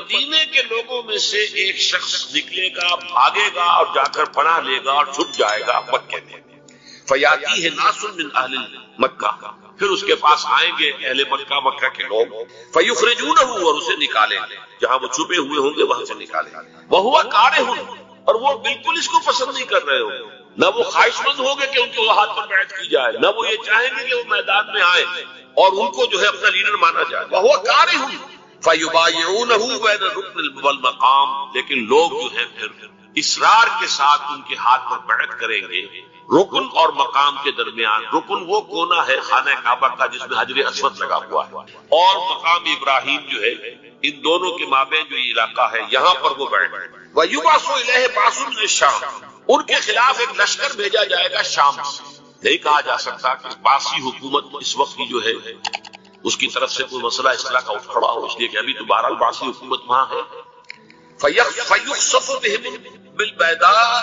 مدینے کے لوگوں میں سے ایک شخص نکلے گا، بھاگے گا اور جا کر پناہ لے گا اور چھپ جائے گا مکے میں. فیاتیہ ناس من اہل مکہ، پھر اس کے پاس آئیں گے اہل مکہ، مکہ کے لوگ، فیخرجونہ، اور اسے نکالیں گے، جہاں وہ چھپے ہوئے ہوں گے وہاں سے نکالیں گے. وہو کارہ، اور وہ بالکل اس کو پسند نہیں کر رہے ہوں گے، نہ وہ خواہش مند ہوں گے کہ ان کے ہاتھ پر بیعت کی جائے، نہ وہ یہ چاہیں گے کہ وہ میدان میں آئے اور ان کو جو ہے اپنا لیڈر مانا جائے. وہو کارہ فیبایعونہ بین الرکن والمقام، لیکن لوگ جو ہے پھر اصرار کے ساتھ ان کے ہاتھ پر بیعت کریں گے رکن اور مقام کے درمیان. رکن وہ کونا ہے خانہ کعبہ کا جس میں حجر اسود لگا ہوا ہے، اور مقام ابراہیم جو ہے، ان دونوں کے مابین جو یہ علاقہ ہے یہاں پر وہ بیٹھ. وَيُبْعَثُ إِلَيْهِ بَعْثٌ مِنَ الشَّامِ، ان کے خلاف ایک لشکر بھیجا جائے گا شام سے. نہیں کہا جا سکتا کہ باسی حکومت اس وقت کی جو ہے اس کی طرف سے کوئی مسئلہ اصلاح کا اٹھ کھڑا ہو، اس لیے کہ ابھی تو بہرحال باسی حکومت وہاں ہے. فَيُخْسَفُ بِهِمْ بِالْبَيْضَاءِ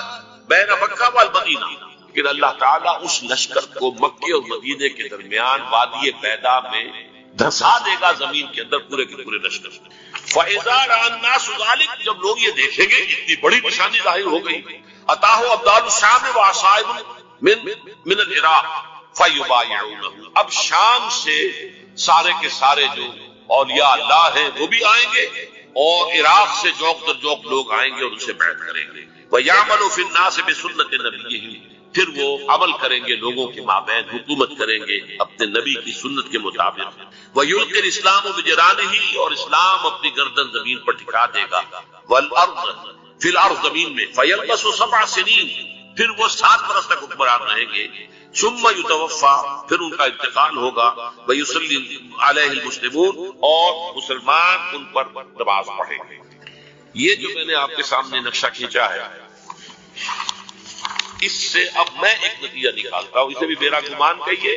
بَيْنَ مَكَّةَ وَالْمَدِينَةِ، کہ اللہ تعالیٰ اس لشکر کو مکے اور مدینے کے درمیان وادی بیضاء میں دھسا دے گا، زمین کے اندر پورے کے پورے لشکر. فَإِذَا رَأَى النَّاسُ ذَلِكَ، جب لوگ یہ دیکھیں گے اتنی بڑی نشانی ظاہر ہو گئی، أَتَاهُ أَبْدَالُ الشَّامِ وَعَصَائِبٌ مِنَ الْعِرَاقِ فَيُبَايِعُونَهُ، اب شام سے سارے کے سارے جو اولیاء اللہ ہیں وہ بھی آئیں گے، اور عراق سے جوق در جوق لوگ آئیں گے اور ان سے بیعت کریں گے. وَيَعْمَلُ فِي النَّاسِ بِسُنَّةِ نَبِيِّهِ، پھر وہ عمل کریں گے لوگوں کے مابین، حکومت کریں گے اپنے نبی کی سنت کے مطابق. وَيُلْقِي الْإِسْلَامُ بِجَرَانِهِ، اور اسلام اپنی گردن زمین پر ٹھکا دے گا. وَالْأَرْض فِي الْأَرْض، زمین میں. فَيَلْبَسُ 7 سنين، پھر وہ 7 برس تک حکمران رہیں گے. ثم يتوفى، پھر ان کا انتقال ہوگا. ويصلي عليه المسلمون، اور مسلمان ان پر نماز پڑھیں گے. یہ جو میں نے آپ کے سامنے نقشہ کھینچا ہے، اس سے اب میں ایک نتیجہ نکالتا ہوں، اسے بھی میرا گمان کہیے،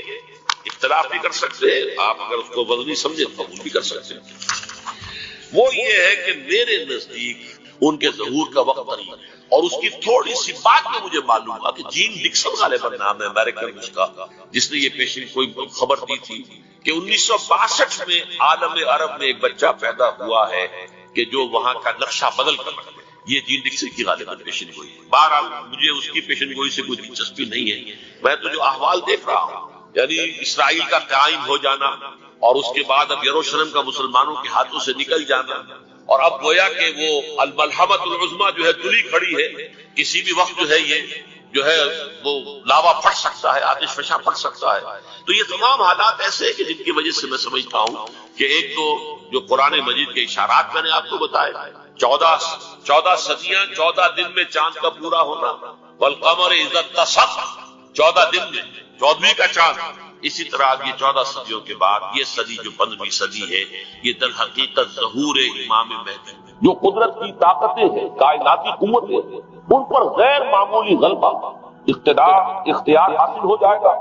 اختلاف بھی کر سکتے ہیں آپ، اگر اس کو وزنی سمجھے تو قبول بھی کر سکتے ہیں. وہ یہ ہے کہ میرے نزدیک ان کے ظہور کا وقت قریب ہے. اور اس کی تھوڑی سی بات میں مجھے معلوم ہوا کہ جین ڈکسن غالباً نام ہے امریکن اس کا، جس نے یہ پیشن کوئی خبر دی تھی کہ 1962 میں عالم عرب میں ایک بچہ پیدا ہوا ہے کہ جو وہاں کا نقشہ بدل کر رکھ دے. یہ جین ڈکسن کی غالباً پیشن گوئی. بہرحال مجھے اس کی پیشن گوئی سے کوئی دلچسپی نہیں ہے. میں تو جو احوال دیکھ رہا ہوں، یعنی اسرائیل کا قائم ہو جانا اور اس کے بعد اب یروشلم کا مسلمانوں کے ہاتھوں سے نکل جانا، اور اب گویا کہ وہ الملحمۃ العظمیٰ جو ہے تلی کھڑی ہے، کسی بھی وقت جو ہے یہ جو ہے وہ لاوا پھٹ سکتا ہے، آتش فشاں پھٹ سکتا ہے. تو یہ تمام حالات ایسے ہیں کہ جن کی وجہ سے میں سمجھتا ہوں کہ ایک تو جو قرآن مجید کے اشارات میں نے آپ کو بتائے، 14 صدیاں، 14 دن میں چاند کا پورا ہونا، والقمر اذا اتسق، 14 دن میں 14ویں کا چاند. اسی طرح اب یہ 14 صدیوں کے بعد یہ صدی جو 15ویں صدی ہے، یہ در حقیقت ظہور امام مہدی، جو قدرت کی طاقتیں ہیں، کائناتی قوتیں، ان پر غیر معمولی غلبہ، اختیار حاصل ہو جائے گا،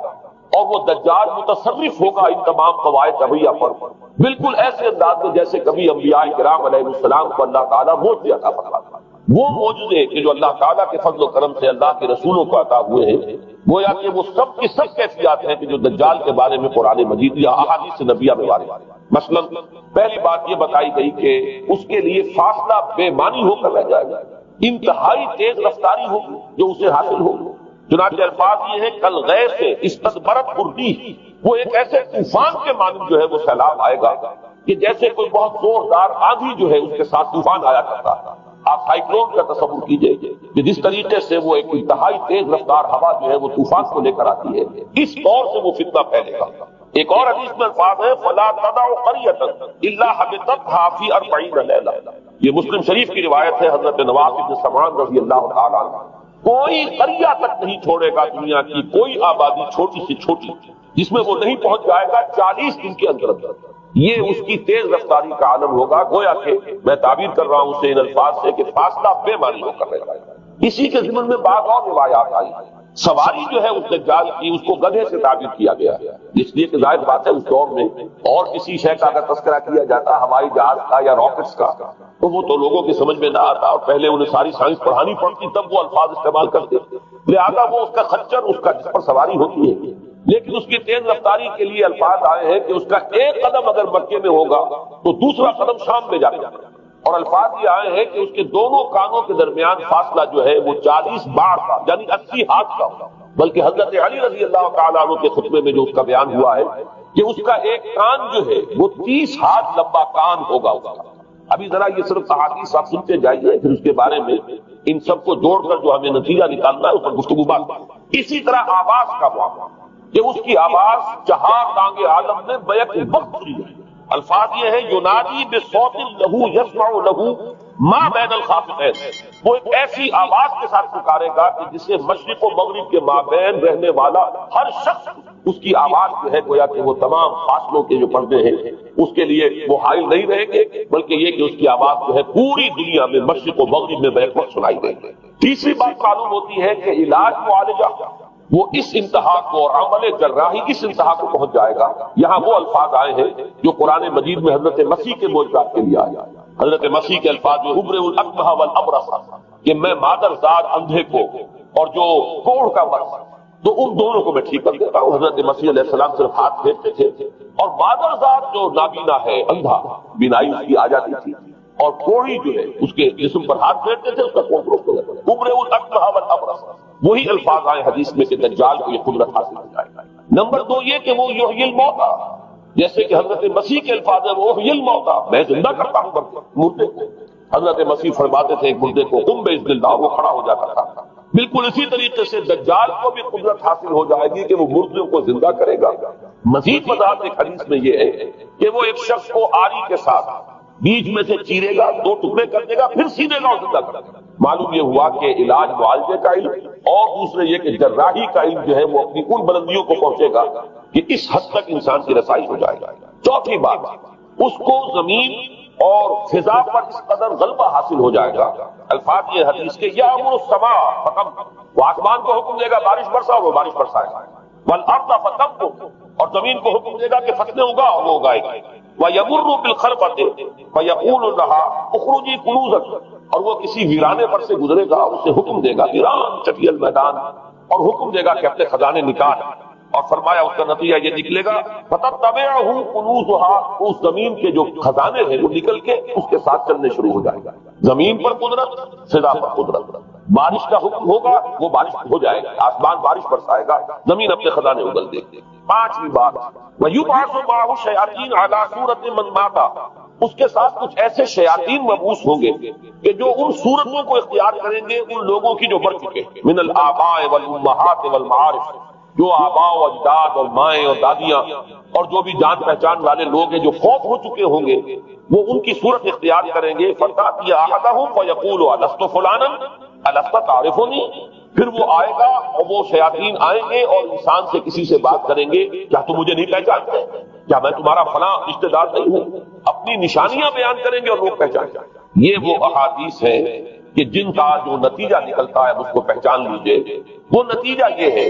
اور وہ دجال متصرف ہوگا ان تمام قواعد طبیعہ پر، بالکل ایسے انداز میں جیسے کبھی انبیاء کرام علیہ السلام کو اللہ تعالیٰ معجزے عطا فرماتا ہے. وہ معجزے کہ جو اللہ تعالیٰ کے فضل و کرم سے اللہ کے رسولوں کو عطا ہوئے ہیں، گویا کہ وہ سب کی سب کیفیات ہیں کہ جو دجال کے بارے میں قرآن مجید یا احادیث نبویہ میں وارد ہے. مثلا پہلی بات یہ بتائی گئی کہ اس کے لیے فاصلہ بے معنی ہو کر رہ جائے گا، انتہائی تیز رفتاری ہوگی جو اسے حاصل ہوگی. چنانچہ الفاظ یہ ہے کل غیر سے استدبرت بردی، وہ ایک ایسے طوفان کے مانند جو ہے وہ سیلاب آئے گا کہ جیسے کوئی بہت زوردار آندھی جو ہے اس کے ساتھ طوفان آیا کرتا ہے. آپ سائیکلون کا تصور کیجئے کہ جس طریقے سے وہ ایک انتہائی تیز رفتار ہوا جو ہے وہ طوفان کو لے کر آتی ہے، اس طور سے وہ فتنہ پھیلے گا. ایک اور حدیث میں الفاظ ہے فلا تدع قرية الا حبطتها في 40 ليلة، یہ مسلم شریف کی روایت ہے حضرت نواس بن سمعان رضی اللہ تعالی عنہ. کوئی قریہ تک نہیں چھوڑے گا دنیا کی کوئی آبادی چھوٹی سے چھوٹی جس میں وہ نہیں پہنچ جائے گا 40 دن کے اندر. یہ اس کی تیز رفتاری کا عالم ہوگا. گویا کہ میں تعبیر کر رہا ہوں اسے ان الفاظ سے کہ فاصلہ بے معنی ہو کر رہ جائے گا. اسی کے ضمن میں بعض اور روایات آئی. سواری جو ہے اس دجال کی اس کو گدھے سے تعبیر کیا گیا ہے، اس لیے کہ ظاہر بات ہے اس دور میں اور کسی شے کا اگر تذکرہ کیا جاتا ہوائی جہاز کا یا راکٹس کا تو وہ تو لوگوں کی سمجھ میں نہ آتا، اور پہلے انہیں ساری سائنس پڑھانی پڑتی تب وہ الفاظ استعمال کرتے. لہذا وہ اس کا خچر، اس کا جس پر سواری ہوتی ہے، لیکن اس کی تیز رفتاری کے لیے الفاظ آئے ہیں کہ اس کا ایک قدم اگر مکے میں ہوگا تو دوسرا قدم شام میں جا کر، اور الفاظ یہ آئے ہیں کہ اس کے دونوں کانوں کے درمیان فاصلہ جو ہے وہ 40 باڑ کا یعنی 80 ہاتھ کا ہوگا، بلکہ حضرت علی رضی اللہ تعالیٰ عنہ کے خطبے میں جو اس کا بیان ہوا ہے کہ اس کا ایک کان جو ہے وہ 30 ہاتھ لمبا کان ہوگا اس کا۔ ابھی ذرا یہ صرف احادیث آپ سنتے جائیے، پھر اس کے بارے میں ان سب کو جوڑ کر جو ہمیں نتیجہ نکالنا ہے اس پر گفتگو بات۔ اسی طرح آواز کا معاملہ کہ اس کی آواز چہار ٹانگے عالم میں بیک وقت سنی جائے۔ الفاظ یہ ہے ینادی بصوت لہو یسمع لہو ما بین الخافقین، وہ ایک ایسی آواز کے ساتھ پکارے گا کہ جسے مشرق و مغرب کے مابین رہنے والا ہر شخص اس کی آواز جو ہے گویا کہ وہ تمام فاصلوں کے جو پردے ہیں اس کے لیے وہ حائل نہیں رہیں گے، بلکہ یہ کہ اس کی آواز جو ہے پوری دنیا میں مشرق و مغرب میں بیک وقت سنائی دے گی۔ تیسری بات معلوم ہوتی ہے کہ علاج معالجہ وہ اس انتہا کو اور عمل جراحی اس انتہا کو پہنچ جائے گا۔ یہاں وہ الفاظ آئے ہیں جو قرآن مجید میں حضرت مسیح کے معجزات کے لیے آیا۔ حضرت مسیح کے الفاظ جو ابرئ الاکمہ والابرص کہ میں مادرزاد اندھے کو اور جو کوڑھ کا مرض تو ان دونوں کو میں ٹھیک کر دیتا ہوں۔ حضرت مسیح علیہ السلام صرف ہاتھ پھیرتے تھے اور مادرزاد جو نابینا ہے اندھا بینائی اس کی آ جاتی تھی اور کوڑھی جو ہے اس کے جسم پر ہاتھ پھیرتے تھے اس کا کوڑھ روک ہو جاتا۔ ابرئ الاکمہ والابرص وہی الفاظ آئے حدیث میں کہ دجال کو یہ قدرت حاصل ہو جائے گا۔ نمبر 2 یہ کہ وہ یحیی الموتیٰ، جیسے کہ حضرت مسیح کے الفاظ ہیں وہ یحیی الموتیٰ، میں زندہ کرتا ہوں مردے کو۔ حضرت مسیح فرماتے تھے ایک مردے کو قم بإذن اللہ، وہ کھڑا ہو جاتا تھا۔ بالکل اسی طریقے سے دجال کو بھی قدرت حاصل ہو جائے گی کہ وہ مردوں کو زندہ کرے گا۔ مزید وضاحت ایک حدیث میں یہ ہے کہ وہ ایک شخص کو آری کے ساتھ بیچ میں سے چیرے گا، 2 ٹکڑے کر دے گا، پھر سیدھے گا اور زندہ کرے گا۔ معلوم یہ ہوا کہ علاج معالجے کا علم اور دوسرے یہ کہ جراحی کا علم جو ہے وہ اپنی ان بلندیوں کو پہنچے گا کہ اس حد تک انسان کی رسائی ہو جائے گا۔ چوتھی بات، اس کو زمین اور فضا پر اس قدر غلبہ حاصل ہو جائے گا۔ الفاظ یہ حدیث کے یامر السماء فتم، وہ آسمان کو حکم دے گا بارش برسا اور وہ بارش برسائے گا، والارض فتنبت، اور زمین کو حکم دے گا کہ فصلیں اگا اور وہ اگائے گا، وَيَمُرُّ بِالْخَرْبَةِ فَيَقُولُ لَهَا اُخْرُجِي كُنُوزَكِ، اور وہ کسی ویرانے پر سے گزرے گا، اسے حکم دے گا ویران چٹی المیدان، اور حکم دے گا کہ اپنے خزانے نکال، اور فرمایا اس کا نتیجہ یہ نکلے گا فَتَتَّبِعُهُ كُنُوزُهَا، اس زمین کے جو خزانے ہیں وہ نکل کے اس کے ساتھ چلنے شروع ہو جائے گا۔ زمین پر قدرت، فضا پر قدرت، بارش کا حکم ہوگا وہ بارش ہو جائے گا، آسمان بارش برسائے گا، زمین اپنے خزانے اگل دے گی۔ پانچویں بات، وَيُبْعَثُ مَعَهُ الشَّيَاطِينُ عَلَى صُورَةِ مَن مَاتَ، اس کے ساتھ کچھ ایسے شیاطین مبعوث ہوں گے کہ جو ان صورتوں کو اختیار کریں گے ان لوگوں کی جو مر چکے ہیں، من الآباء والأمہات والمعارف، جو آباء و اجداد اور مائیں اور دادیاں اور جو بھی جان پہچان والے لوگ ہیں جو فوت ہو چکے ہوں گے وہ ان کی صورت اختیار کریں گے۔ فَتَأْتِيَ أَحَدَهُمْ فَيَقُولُ أَلَسْتُ فُلَانًا أَلَسْتَ تَعْرِفُنِي، پھر وہ آئے گا اور وہ شیاطین آئیں گے اور انسان سے کسی سے بات کریں گے، کیا تم مجھے نہیں پہچانتے؟ کیا میں تمہارا فلاں رشتہ دار نہیں ہوں؟ اپنی نشانیاں بیان کریں گے اور لوگ پہچان جائیں گے۔ یہ وہ احادیث ہے کہ جن کا جو نتیجہ نکلتا ہے اس کو پہچان لیجئے۔ وہ نتیجہ یہ ہے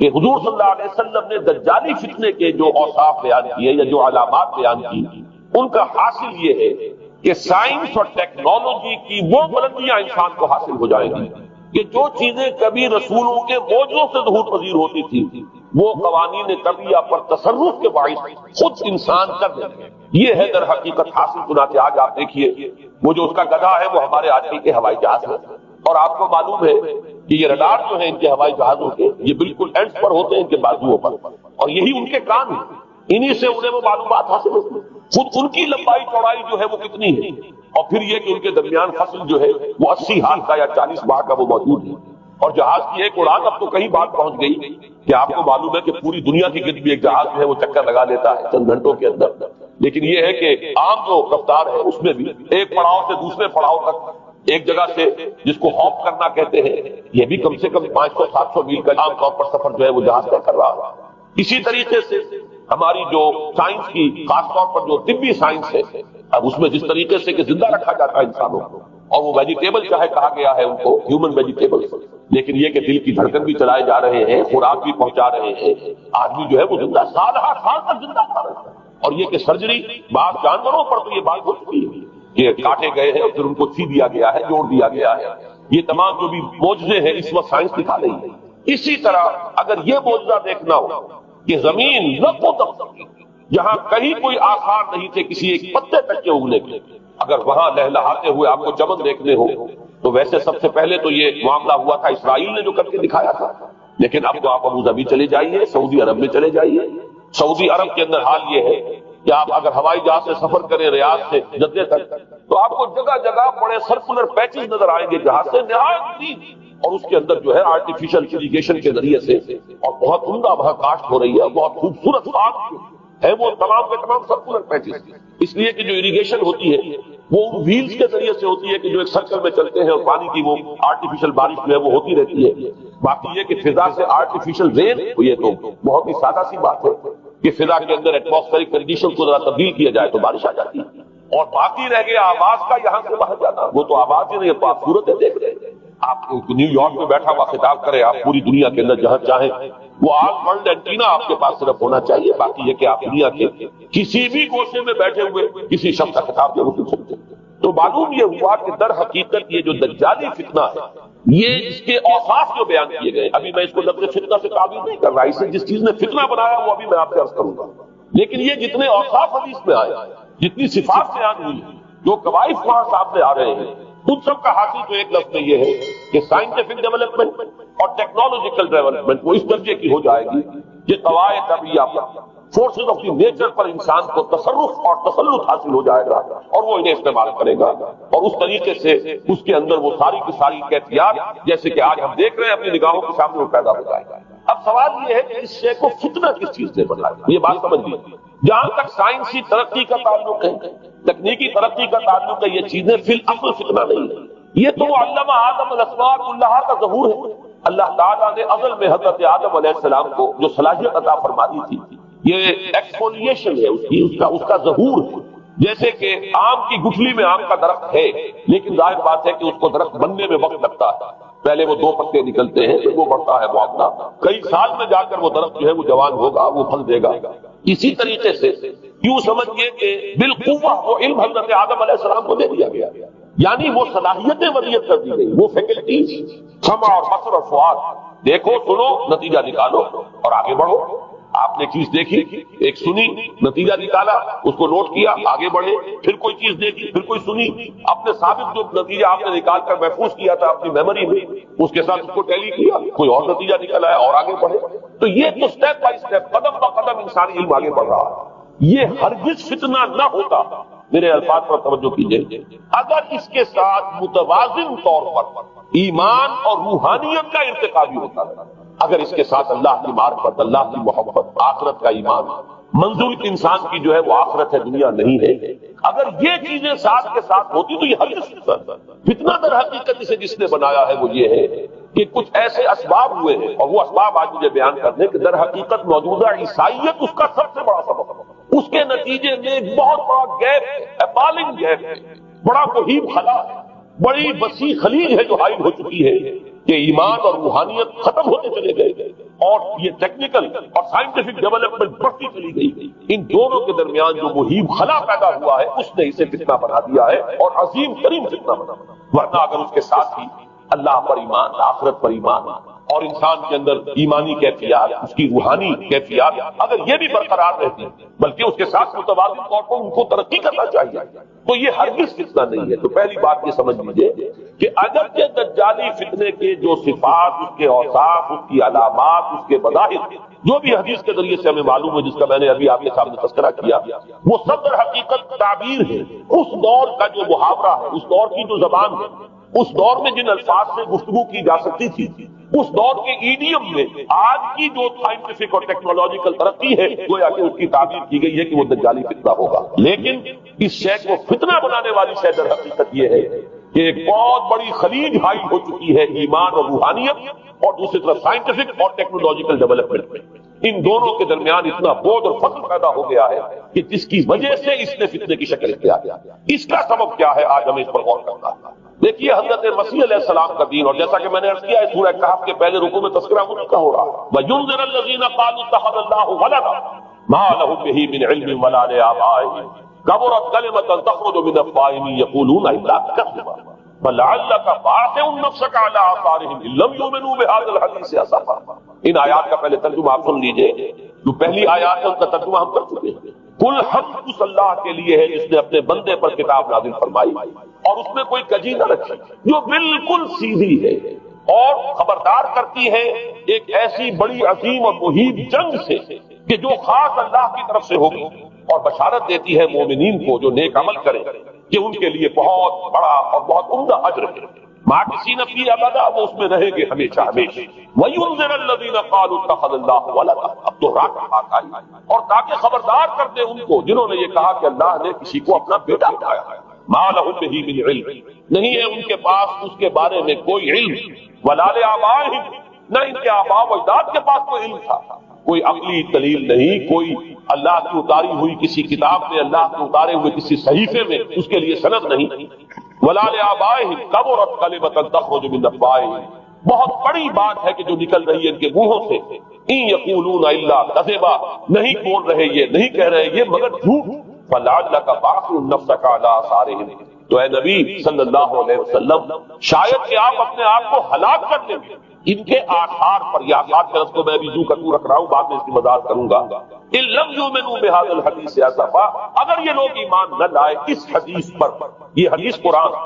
کہ حضور صلی اللہ علیہ وسلم نے دجالی فتنے کے جو اوصاف بیان کیے یا جو علامات بیان کی، ان کا حاصل یہ ہے کہ سائنس اور ٹیکنالوجی کی وہ بلندیاں انسان کو حاصل ہو جائیں گی کہ جو چیزیں کبھی رسولوں کے موجزوں سے ظہور پذیر ہوتی تھی وہ قوانین طبیعہ پر تصرف کے باعث خود انسان کر دیں گے۔ یہ ہے در حقیقت حاصل۔ چنانچہ آج آپ دیکھیے وہ جو اس کا گدھا ہے وہ ہمارے آج کل کے ہوائی جہاز ہے، اور آپ کو معلوم ہے کہ یہ رڈار جو ہیں ان کے ہوائی جہازوں کے یہ بالکل اینڈز پر ہوتے ہیں، ان کے بازوؤں پر، اور یہی ان کے کان ہیں، انہی سے انہیں وہ معلومات حاصل ہوتی ہیں۔ خود ان کی لمبائی چوڑائی جو ہے وہ کتنی ہے، اور پھر یہ کہ ان کے درمیان فصل جو ہے وہ 80 ہاتھ کا یا 40 باڑ کا وہ موجود ہے، اور جہاز کی ایک اڑان اب تو کئی بار پہنچ گئی کہ آپ کو معلوم ہے کہ پوری دنیا کی گرد بھی ایک جہاز جو ہے وہ چکر لگا لیتا ہے چند گھنٹوں کے اندر۔ لیکن یہ ہے کہ عام جو رفتار ہے اس میں بھی ایک پڑاؤ سے دوسرے پڑاؤ تک ایک جگہ سے جس کو ہاپ کرنا کہتے ہیں یہ بھی کم سے کم 500-700 میل کا عام طور پر سفر جو ہے وہ جہاز طے کر رہا ہے۔ اسی طریقے سے ہماری جو سائنس کی خاص طور پر جو طبی سائنس ہے اب اس میں جس طریقے سے کہ زندہ رکھا جاتا ہے انسانوں کو، اور وہ ویجیٹیبل چاہے کہا گیا ہے ان کو ہیومن ویجیٹیبل، لیکن یہ کہ دل کی دھڑکن بھی چلائے جا رہے ہیں، خوراک بھی پہنچا رہے ہیں، آدمی جو ہے وہ زندہ سال تک زندہ رہتا ہے۔ اور یہ کہ سرجری بعض جانوروں پر تو یہ بات ہو چکی ہے کہ کاٹے گئے ہیں اور پھر ان کو سی دیا گیا ہے، جوڑ دیا گیا ہے۔ یہ تمام جو بھی معجزے ہیں اس وقت سائنس دکھا رہی ہے۔ اسی طرح اگر یہ معجزہ دیکھنا ہو کہ زمین لب و دب جہاں کہیں کوئی آثار نہیں تھے کسی ایک پتے تک کے اگنے کے، اگر وہاں لہلہاتے ہوئے آپ کو چمن دیکھنے ہو تو ویسے سب سے پہلے تو یہ معاملہ ہوا تھا اسرائیل نے جو کر کے دکھایا تھا، لیکن اب تو آپ ابو ظبی چلے جائیے، سعودی عرب میں چلے جائیے. سعودی عرب کے اندر حال یہ ہے کہ آپ اگر ہوائی جہاز سے سفر کریں ریاض سے جدے تک تو آپ کو جگہ جگہ بڑے سرکولر پیچز نظر آئیں گے جہاز سے نہایت، اور اس کے اندر جو ہے آرٹیفیشل اریگیشن کے ذریعے سے اور بہت عمدہ وہاں کاشت ہو رہی ہے، بہت خوبصورت پارک ہے وہ تمام کے تمام سرکولر پیچز، اس لیے کہ جو اریگیشن ہوتی ہے وہ ویلز کے ذریعے سے ہوتی ہے کہ جو ایک سرکل میں چلتے ہیں اور پانی کی وہ آرٹیفیشل بارش جو ہے وہ ہوتی رہتی ہے. باقی یہ کہ فضا سے آرٹیفیشل رین، یہ تو بہت ہی سادہ سی بات ہے کہ فضا کے اندر ایٹماسفیرک کنڈیشن کو ذرا تبدیل کیا جائے تو بارش آ جاتی ہے. اور باقی رہ گیا آواز کا یہاں سے باہر جانا، وہ تو آواز ہی نہیں، تو آپ صورتیں دیکھ رہے ہیں. آپ نیو یارک میں بیٹھا ہوا خطاب کرے، آپ پوری دنیا کے اندر جہاں چاہیں وہ آل ورلڈ اینٹینا آپ کے پاس صرف ہونا چاہیے. باقی یہ کہ آپ دنیا کے کسی بھی گوشے میں بیٹھے ہوئے کسی شخص کا خطاب ضرور سن سکتے ہیں. تو معلوم یہ ہوا کہ در حقیقت یہ جو دجالی فتنہ ہے، یہ اس کے اوصاف جو بیان کیے گئے، ابھی میں اس کو لفظ فتنہ سے تعبیر نہیں کر رہا، اسے جس چیز نے فتنہ بنایا وہ ابھی میں آپ سے عرض کروں گا، لیکن یہ جتنے اوصاف حدیث میں آئے، جتنی صفات بیان ہوئی، جو قوائف وہاں سامنے آ رہے ہیں، ان سب کا حاصل تو ایک لفظ میں یہ ہے کہ سائنٹیفک ڈیولپمنٹ اور ٹیکنالوجیکل ڈیولپمنٹ وہ اس درجے کی ہو جائے گی کہ قواعد طبیعیہ فورسز آف دی نیچر پر انسان کو تصرف اور تسلط حاصل ہو جائے گا اور وہ انہیں استعمال کرے گا، اور اس طریقے سے اس کے اندر وہ ساری کی ساری کیفیات جیسے کہ آج ہم دیکھ رہے ہیں اپنی نگاہوں کے سامنے وہ پیدا ہو جائے گا. اب سوال یہ ہے کہ اس شے کو فتنہ کس چیز نے بنایا، یہ بات سمجھ لیجیے. جہاں تک سائنسی ترقی کا تعلق ہے، تکنیکی ترقی کا تعلق ہے، یہ چیزیں فی الاصل فتنہ نہیں ہے. یہ تو علم آدم الاسماء کلھا کا ظہور ہے. اللہ تعالیٰ نے ازل میں حضرت آدم علیہ السلام کو جو صلاحیت عطا فرمانی تھی، یہ ایکسفولیشن ہے اس کا ظہور ہے. جیسے کہ آم کی گٹھلی میں آم کا درخت ہے، لیکن ظاہر بات ہے کہ اس کو درخت بننے میں وقت لگتا ہے. پہلے وہ 2 پتے نکلتے ہیں، پھر وہ بڑھتا ہے معاملہ، کئی سال میں جا کر وہ درخت جو ہے وہ جوان ہوگا، وہ پھل دے گا. اسی طریقے سے یوں سمجھئے کہ بالقوہ وہ علم حضرت آدم علیہ السلام کو دے دیا گیا، یعنی وہ صلاحیتیں ولیت کر دی گئی، وہ فیکلٹیز، سمع اور بصر اور فؤاد، دیکھو سنو نتیجہ نکالو اور آگے بڑھو. آپ نے چیز دیکھی، ایک سنی، نتیجہ نکالا، اس کو نوٹ کیا، آگے بڑھے، پھر کوئی چیز دیکھی، پھر کوئی سنی، اپنے ثابت جو نتیجہ آپ نے نکال کر محفوظ کیا تھا اپنی میموری میں، اس کے ساتھ اس کو ٹیلی کیا، کوئی اور نتیجہ نکلا ہے اور آگے بڑھے. تو یہ تو سٹیپ بائی سٹیپ، قدم بہ قدم انسانی علم آگے بڑھ رہا ہے. یہ ہرگز فتنہ نہ ہوتا، میرے الفاظ پر توجہ کیجیے، اگر اس کے ساتھ متوازن طور پر ایمان اور روحانیت کا ارتقا بھی ہوتا ہے. اگر اس کے ساتھ اللہ کی معرفت، اللہ کی محبت، آخرت کا ایمان، منزل انسان کی جو ہے وہ آخرت ہے، دنیا نہیں ہے، اگر یہ چیزیں ساتھ کے ساتھ ہوتی تو یہ ہرگز فتنہ در حقیقت اسے جس نے بنایا ہے وہ یہ ہے کہ کچھ ایسے اسباب ہوئے ہیں، اور وہ اسباب آج مجھے بیان کرنے کہ در حقیقت موجودہ عیسائیت اس کا سب سے بڑا سبب ہے. اس کے نتیجے میں ایک بہت بڑا گیپ ہے، اپالنگ گیپ ہے، بڑا مہیب خلا ہے، بڑی وسیع خلیج ہے جو حائل ہو چکی ہے کہ ایمان اور روحانیت ختم ہوتے چلے گئے اور یہ ٹیکنیکل اور سائنٹیفک ڈیولپمنٹ بڑھتی چلی گئی. ان دونوں کے درمیان جو مہیب خلا پیدا ہوا ہے اس نے اسے فتنہ بنا دیا ہے، اور عظیم ترین فتنہ بنا. ورنہ اگر اس کے ساتھ ہی اللہ پر ایمان، آخرت پر ایمان اور انسان کے اندر ایمانی کیفیات، اس کی روحانی کیفیات اگر یہ بھی برقرار رہتی بلکہ اس کے ساتھ متوازن طور پر ان کو ترقی کرنا چاہیے تو یہ ہرگز فتنہ نہیں ہے. تو پہلی بات یہ سمجھ لیجیے کہ اگرچہ دجالی فتنے کے جو صفات، اس کے اوصاف، اس کی علامات، اس کے مظاہر جو بھی حدیث کے ذریعے سے ہمیں معلوم ہے، جس کا میں نے ابھی آپ کے سامنے تذکرہ کیا، وہ سب در حقیقت تعبیر ہے اس دور کا جو محاورہ ہے، اس دور کی جو زبان ہے، اس دور میں جن الفاظ سے گفتگو کی جا سکتی تھی، اس دور کے ایڈیم میں آج کی جو سائنٹیفک اور ٹیکنالوجیکل ترقی ہے گویا کہ اس کی تعبیر کی گئی ہے کہ وہ دجالی فتنہ ہوگا. لیکن اس شے کو فتنہ بنانے والی شے در حقیقت یہ ہے کہ ایک بہت بڑی خلیج حائل ہو چکی ہے ایمان اور روحانیت اور دوسری طرف سائنٹیفک اور ٹیکنالوجیکل ڈیولپمنٹ میں. ان دونوں کے درمیان اتنا بوجھ اور فصل پیدا ہو گیا ہے کہ جس کی وجہ سے اس نے فتنے کی شکل اختیار کیا. اس کا سبب کیا ہے آج ہمیں اس پر غور کرنا ہے. دیکھیے حضرت مسیح علیہ السلام کا دین، اور جیسا کہ میں نے عرض کیا ہے سورہ کہف کے پہلے رکوع میں تذکرہ ان کا ہو رہا ہے، وَيُنذِرَ الَّذِينَ قَالُوا اتَّخَذَ اللَّهُ وَلَدًا مَا لَهُم بِهِ مِنْ عِلْمٍ وَلَا لِآبَائِهِمْ كَبُرَتْ كَلِمَةً تَخْرُجُ مِنْ أَفْوَاهِهِمْ يَقُولُونَ إِفْكًا كَذِبًا فَلَعَلَّكَ بَاخِعٌ نَفْسَكَ عَلَىٰ آثَارِهِمْ إِن لَّمْ يُؤْمِنُوا بِهَٰذَا الْحَدِيثِ أَسَفًا. ان آیات کا پہلے ترجمہ آپ سن لیجئے. جو پہلی آیات ہے ان کا ترجمہ ہم کر چکے ہیں. کل حمد اس اللہ کے لیے ہے جس نے اپنے بندے پر کتاب نازل فرمائی اور اس میں کوئی کجی نہ رکھی، جو بالکل سیدھی ہے اور خبردار کرتی ہے ایک ایسی بڑی عظیم اور مہیب جنگ سے کہ جو خاص اللہ کی طرف سے ہوگی، اور بشارت دیتی ہے مومنین کو جو نیک عمل کریں کہ ان کے لیے بہت بڑا اور بہت عمدہ اجر ہے، ماکثین فیہ ابدا، وہ اس میں رہیں گے ہمیشہ ہمیشہ۔ وَيُنذِرَ الَّذِينَ قَالُوا اتَّخَذَ اللَّهُ وَلَدًا، اب تو رات بات آئی، اور تاکہ خبردار کر دے ان کو جنہوں نے یہ کہا کہ اللہ نے کسی کو اپنا بیٹا بنایا ہے۔ مَا لَهُم بِهِ مِنْ عِلْمٍ، نہیں ہے ان کے پاس اس کے بارے میں کوئی علم، وَلَا لِآبَائِهِمْ، نہ ان کے آباء و اجداد کے پاس کوئی علم تھا، کوئی عقلی دلیل نہیں، کوئی اللہ کی اتاری ہوئی کسی کتاب میں، اللہ کے اتارے ہوئے کسی صحیفے میں اس کے لیے سند نہیں۔ وَلَا لِآبَائِهِمْ كَبُرَتْ كَلِمَةً تَخْرُجُ مِنْ أَفْوَاهِهِمْ، بہت بڑی بات ہے کہ جو نکل رہی ہے ان کے منہوں سے، إِن يَقُولُونَ إِلَّا كَذِبًا، نہیں بول رہے یہ، نہیں کہہ رہے یہ مگر جھوٹ۔ فَلَعَلَّكَ بَاخِعٌ نَفْسَكَ عَلَىٰ آثَارِهِمْ، تو اے نبی صلی اللہ علیہ وسلم شاید کہ آپ اپنے آپ کو ہلاک کر لیں گے ان کے آثار پر۔ یا آثار کے لفظ کو میں بھی یوں کا تو رکھ رہا ہوں، بعد میں اس کی وضاحت کروں گا۔ إِن لَّمْ يُؤْمِنُوا بِهَٰذَا الْحَدِيثِ آسَفًا، اگر یہ لوگ ایمان نہ لائے اس حدیث پر، یہ حدیث قرآن،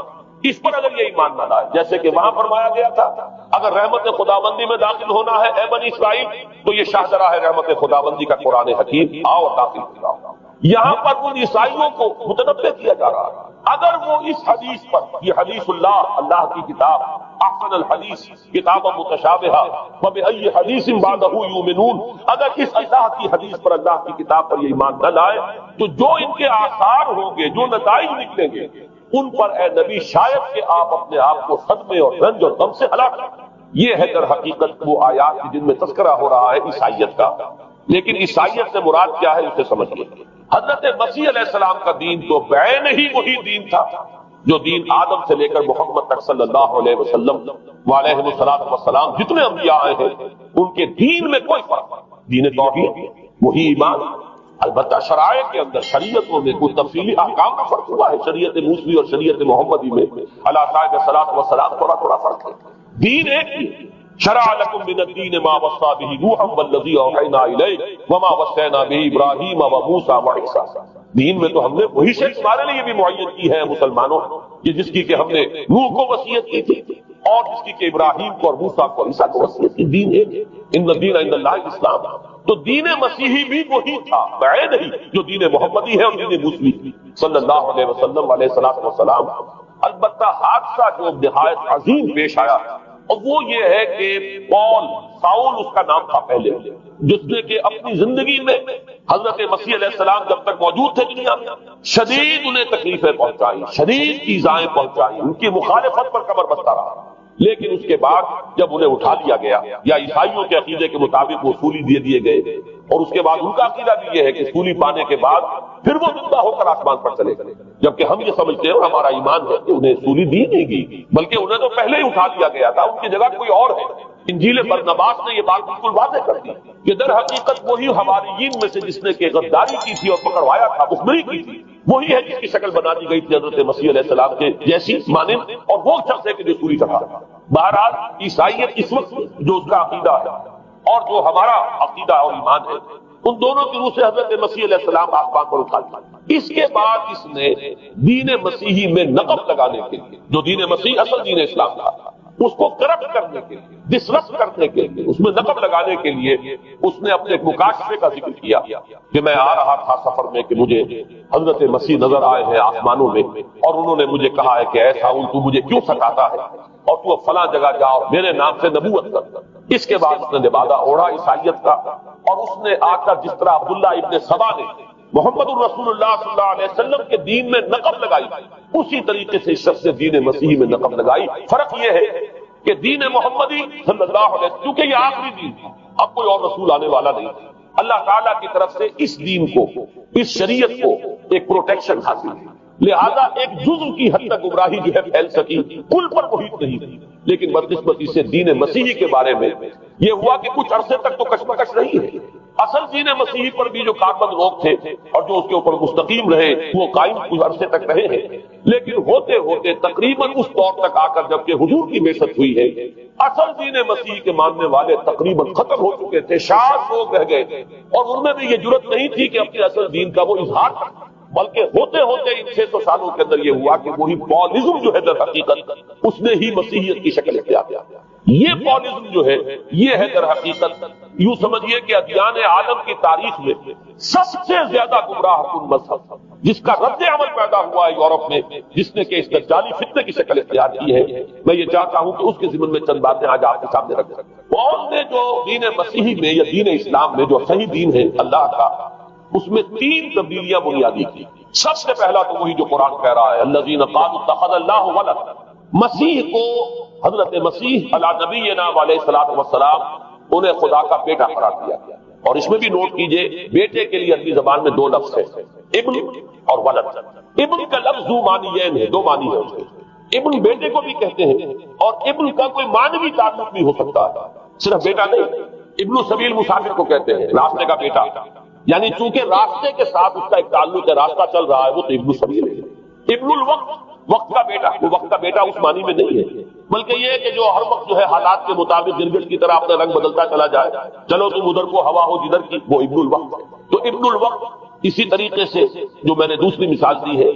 اس پر اگر یہ ایمان نہ لائے، جیسے کہ وہاں فرمایا گیا تھا اگر رحمت خداوندی میں داخل ہونا ہے اے بنی اسرائیل تو یہ شاہدرہ ہے رحمت خداوندی کا قرآن حکیم، آؤ اور داخل ہو جاؤ۔ یہاں پر ان عیسائیوں کو متنبہ کیا جا رہا ہے اگر وہ اس حدیث پر، یہ حدیث اللہ، اللہ کی کتاب، احسن الحدیث کتاب متشابہہ فبأی حدیث بعدہ یؤمنون، اگر اس اللہ کی حدیث پر، اللہ کی کتاب پر یہ ایمان نہ لائے تو جو ان کے آثار ہوں گے، جو نتائج نکلیں گے ان پر اے نبی شاید کہ آپ اپنے آپ کو صدمے اور رنج اور غم سے ہلاک کریں۔ یہ ہے در حقیقت وہ آیات جن میں تذکرہ ہو رہا ہے عیسائیت کا، لیکن عیسائیت سے مراد کیا ہے اسے سمجھیے۔ حضرت مسیح علیہ السلام کا دین تو بعین ہی وہی دین تھا جو دین آدم سے لے کر محمد تک صلی اللہ علیہ وسلم وعلیہ السلام جتنے انبیاء آئے ہیں ان کے دین میں کوئی فرق نہیں، دین توحید وہی ایمان، البتہ شرائع کے اندر شریعتوں میں کوئی تفصیلی احکام کا فرق ہوا ہے، شریعت موسوی اور شریعت محمدی میں اللہ صاحب صلاۃ وسلام تھوڑا تھوڑا فرق ہے، دین ایک ہی۔ شرع لكم من الدين ما وصى به نوحا والذي اوحينا اليك وما وصينا به ابراهيم وموسى وعيسى، دین میں تو ہم نے وہی سے تمہارے لیے بھی معین کی ہے مسلمانوں، کہ جس کی کہ ہم نے نوح کو وصیت کی تھی اور جس کی کہ ابراہیم کو اور موسیٰ کو عیسیٰ کو وصیت کی، دین ایک ہے، ان الدین عند اللہ الاسلام۔ تو دین مسیحی بھی وہی تھا بعید ہی جو دین محمدی ہے اور دین موسوی صلی اللہ علیہ وسلم علیہ الصلوۃ والسلام۔ البتہ حادثہ جو نہایت عظیم پیش آیا اور وہ یہ ہے کہ ساؤل اس کا نام تھا پہلے، جس نے کہ اپنی زندگی میں حضرت مسیح علیہ السلام جب تک موجود تھے دنیا میں شدید انہیں تکلیفیں پہنچائی، شدید ایذائیں پہنچائی، ان کی مخالفت پر کمر بستہ رہا، لیکن اس کے بعد جب انہیں اٹھا لیا گیا، یا عیسائیوں کے عقیدے کے مطابق وہ سولی دے دیے گئے، اور اس کے بعد ان کا عقیدہ بھی یہ ہے کہ سولی پانے کے بعد پھر وہ زندہ ہو کر آسمان پر چلے گئے، جبکہ ہم یہ سمجھتے ہیں اور ہمارا ایمان ہے کہ انہیں سولی دی نہیں گئی بلکہ انہیں تو پہلے ہی اٹھا لیا گیا تھا، ان کی جگہ کوئی اور ہے۔ انجیل برنباس نے یہ بات بالکل واضح کر دی کہ در حقیقت وہی حواریین میں سے جس نے کہ غداری کی تھی اور پکڑوایا تھا، مخبری کی تھی، وہی ہے جس کی شکل بنا دی گئی تھی حضرت مسیح علیہ السلام کے جیسی مانند، اور وہ شخص ہے کہ جو سولی چڑھا۔ بہرحال عیسائیت اس وقت جو اس کا عقیدہ ہے اور جو ہمارا عقیدہ اور ایمان ہے، ان دونوں کی روح سے حضرت مسیح علیہ السلام آسمان پر اٹھا لیا۔ اس کے بعد اس نے دین مسیحی میں نقب لگانے کے لیے، جو دین مسیح اصل دین اسلام تھا، اس کو کرپٹ کرنے کے لیے، ڈسرپٹ کرنے کے لیے، اس میں نقب لگانے کے لیے اس نے اپنے ایک مکاشفے کا ذکر کیا کہ میں آ رہا تھا سفر میں کہ مجھے حضرت مسیح نظر آئے ہیں آسمانوں میں، اور انہوں نے مجھے کہا ہے کہ اے ساؤل تو مجھے کیوں ستاتا ہے اور تو اب فلاں جگہ جا اور میرے نام سے نبوت کر۔ اس کے بعد اس نے لبادہ اوڑھا عیسائیت کا، اور اس نے آ کر جس طرح عبداللہ ابن سبا نے محمد الرسول اللہ صلی اللہ علیہ وسلم کے دین میں نقب لگائی، اسی طریقے سے اس شخص نے دین مسیحی میں نقب لگائی۔ فرق یہ ہے کہ دین محمدی صلی اللہ علیہ وسلم کیونکہ یہ آخری دین تھا، اب کوئی اور رسول آنے والا نہیں، اللہ تعالیٰ کی طرف سے اس دین کو، اس شریعت کو ایک پروٹیکشن حاصل ہے، لہذا ایک جزو کی حد تک گمراہی جو ہے پھیل سکی، کل پر محیط نہیں تھی۔ لیکن بدقسمتی سے دین مسیحی کے بارے میں یہ ہوا کہ کچھ عرصے تک تو کشمکش رہی ہے۔ اصل دین مسیحی پر بھی جو کاربند لوگ تھے اور جو اس کے اوپر مستقیم رہے وہ قائم کچھ عرصے تک رہے ہیں، لیکن ہوتے ہوتے تقریباً اس دور تک آ کر جبکہ حضور کی بعثت ہوئی ہے، اصل دین مسیحی کے ماننے والے تقریباً ختم ہو چکے تھے، شاذ لوگ رہ گئے، اور ان میں بھی یہ جرت نہیں تھی کہ اپنے اصل دین کا وہ اظہار کریں، بلکہ ہوتے ہوتے ان 600 سالوں کے اندر یہ ہوا کہ وہی پالزم جو ہے در حقیقت اس نے ہی مسیحیت کی شکل اختیار کیا۔ یہ پالزم جو ہے یہ ہے در حقیقت، یوں سمجھیے کہ ادیان عالم کی تاریخ میں سب سے زیادہ گمراہ کن مذہب، جس کا رد عمل پیدا ہوا ہے یورپ میں، جس نے کہ اس دجالی فتنے کی شکل اختیار کی ہے۔ میں یہ چاہتا ہوں کہ اس کے ضمن میں چند باتیں آج آپ کے سامنے رکھ سکوں۔ پال نے جو دین مسیحی میں یا دین اسلام میں جو صحیح دین ہے اللہ کا، اس میں 3 تبدیلیاں بنیادی کی۔ سب سے پہلا تو وہی جو قرآن کہہ رہا ہے، الذین قالوا اتخذ اللہ ولد، مسیح کو، حضرت مسیح علی نبینا علیہ الصلوۃ والسلام، انہیں خدا کا بیٹا قرار دیا گیا۔ اور اس میں بھی نوٹ کیجئے، بیٹے کے لیے عربی زبان میں 2 لفظ ہیں، ابن اور ولد۔ ابن کا لفظ ذو معنیین ہے، 2 معنی ہے اس کے۔ ابن بیٹے کو بھی کہتے ہیں، اور ابن کا کوئی معنوی تعلق بھی ہو سکتا ہے، صرف بیٹا نہیں۔ ابن السبیل مسافر کو کہتے ہیں، راستے کا بیٹا، یعنی چونکہ راستے کے ساتھ اس کا ایک تعلق ہے، راستہ چل رہا ہے، وہ تو ابن السبیل ہے۔ ابن الوقت، وقت کا بیٹا، وہ وقت کا بیٹا اس معنی میں نہیں ہے، بلکہ یہ ہے کہ جو ہر وقت جو ہے حالات کے مطابق گرگٹ کی طرح اپنا رنگ بدلتا چلا جائے، چلو تم ادھر کو ہوا ہو جدھر کی، وہ ابن الوقت ہے۔ تو ابن الوقت اسی طریقے سے جو میں نے دوسری مثال دی ہے،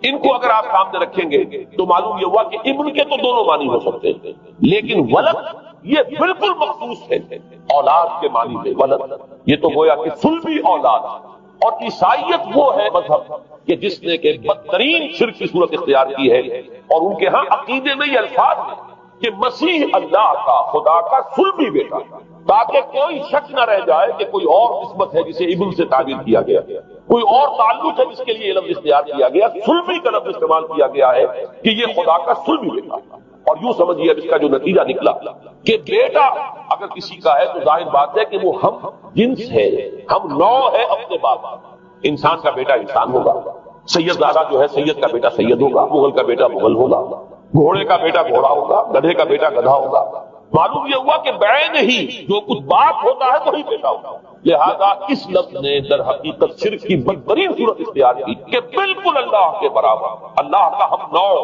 ان کو اگر آپ سامنے رکھیں گے تو معلوم یہ ہوا کہ ابن کے تو دونوں معنی ہو سکتے ہیں، لیکن ولد یہ بالکل مخصوص ہے اولاد کے معنی میں۔ ولد یہ تو گویا کہ صلبی اولاد، اور عیسائیت وہ ہے مذہب کہ جس نے کہ بدترین شرک کی صورت اختیار کی ہے، اور ان کے ہاں عقیدے میں یہ الفاظ ہیں کہ مسیح اللہ کا، خدا کا صلبی بیٹا، تاکہ کوئی شک نہ رہ جائے کہ کوئی اور نسبت ہے جسے ابن سے تعبیر کیا گیا، کوئی اور تعلق ہے جس کے لیے یہ لفظ اختیار کیا گیا، صلبی کا لفظ استعمال کیا گیا ہے کہ یہ خدا کا صلبی بیٹا۔ اور یوں سمجھیے اب اس کا جو نتیجہ نکلا کہ بیٹا اگر کسی کا ہے تو ظاہر بات ہے کہ وہ ہم جنس ہے، ہم نوع ہے اپنے باپ۔ انسان کا بیٹا انسان ہوگا، سید زادہ جو ہے سید کا بیٹا سید ہوگا، مغل کا بیٹا مغل ہوگا، گھوڑے کا بیٹا گھوڑا ہوگا، گدھے کا بیٹا گدھا ہوگا۔ معلوم یہ ہوا کہ بعین ہی جو کچھ باپ ہوتا ہے وہی بیٹا ہوگا۔ لہذا اس لفظ نے در حقیقت شرک کی بدترین صورت اختیار کی کہ بالکل اللہ کے برابر، اللہ کا ہم نوع،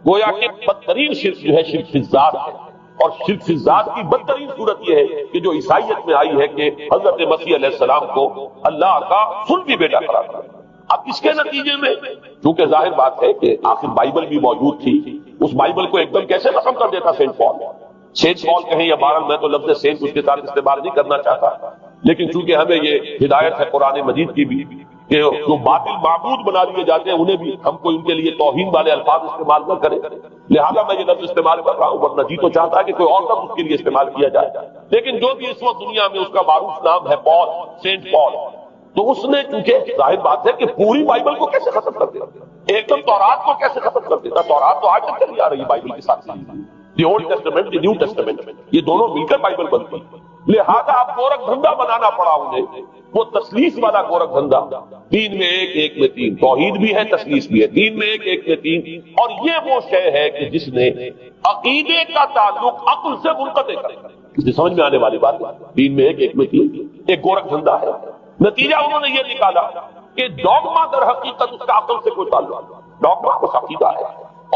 گویا کہ بدترین شرک جو ہے شرک فی الذات ہے۔ اور شرک فی الذات کی بدترین صورت یہ ہے کہ جو عیسائیت میں آئی ہے کہ حضرت مسیح علیہ السلام کو اللہ کا صلبی بیٹا قرار دیا۔ اب اس کے نتیجے میں چونکہ ظاہر بات ہے کہ آخر بائبل بھی موجود تھی، اس بائبل کو ایک دم کیسے ختم کر دیتا سینٹ پال؟ سینٹ پال کہیں یا بارل، میں تو لفظ سینٹ اس کے ساتھ استعمال نہیں کرنا چاہتا، لیکن چونکہ ہمیں یہ ہدایت ہے قرآن مجید کی بھی کہ جو باطل معبود بنا لیے جاتے ہیں انہیں بھی ہم کوئی ان کے لیے توہین والے الفاظ استعمال نہ کریں، لہذا میں یہ لفظ استعمال کر رہا ہوں، ورنہ جی تو چاہتا ہے کہ کوئی اور لفظ اس کے لیے استعمال کیا جائے۔ لیکن جو بھی اس وقت دنیا میں اس کا معروف نام ہے پال، سینٹ پال، تو اس نے چونکہ ظاہر بات ہے کہ پوری بائبل کو کیسے ختم کر دیتا، ایک دم تورات کو کیسے ختم کر دیتا؟ تورات تو آج تک چلی آ رہی ہے بائبل کے ساتھ، the old testament, the new testament, یہ دونوں مل کر بائبل بنتی۔ لہذا اب گورکھ دھندا بنانا پڑا انہیں، وہ تسلیس والا گورکھ دھندا، 3 میں 1، 1 میں 3، توحید بھی ہے تسلیس بھی ہے، 3 میں 1، 1 میں 3۔ اور یہ وہ شے ہے کہ جس نے عقیدے کا تعلق عقل سے منقطع کر دیا۔ اسے سمجھ میں آنے والی بات ہے، 3 میں 1، 1 میں 3، ایک گورکھ دھندا ہے۔ نتیجہ انہوں نے یہ نکالا کہ ڈوگما در حقیقت اس کا عقل سے کوئی تعلق نہیں، ڈوگما اس عقیدہ ہے،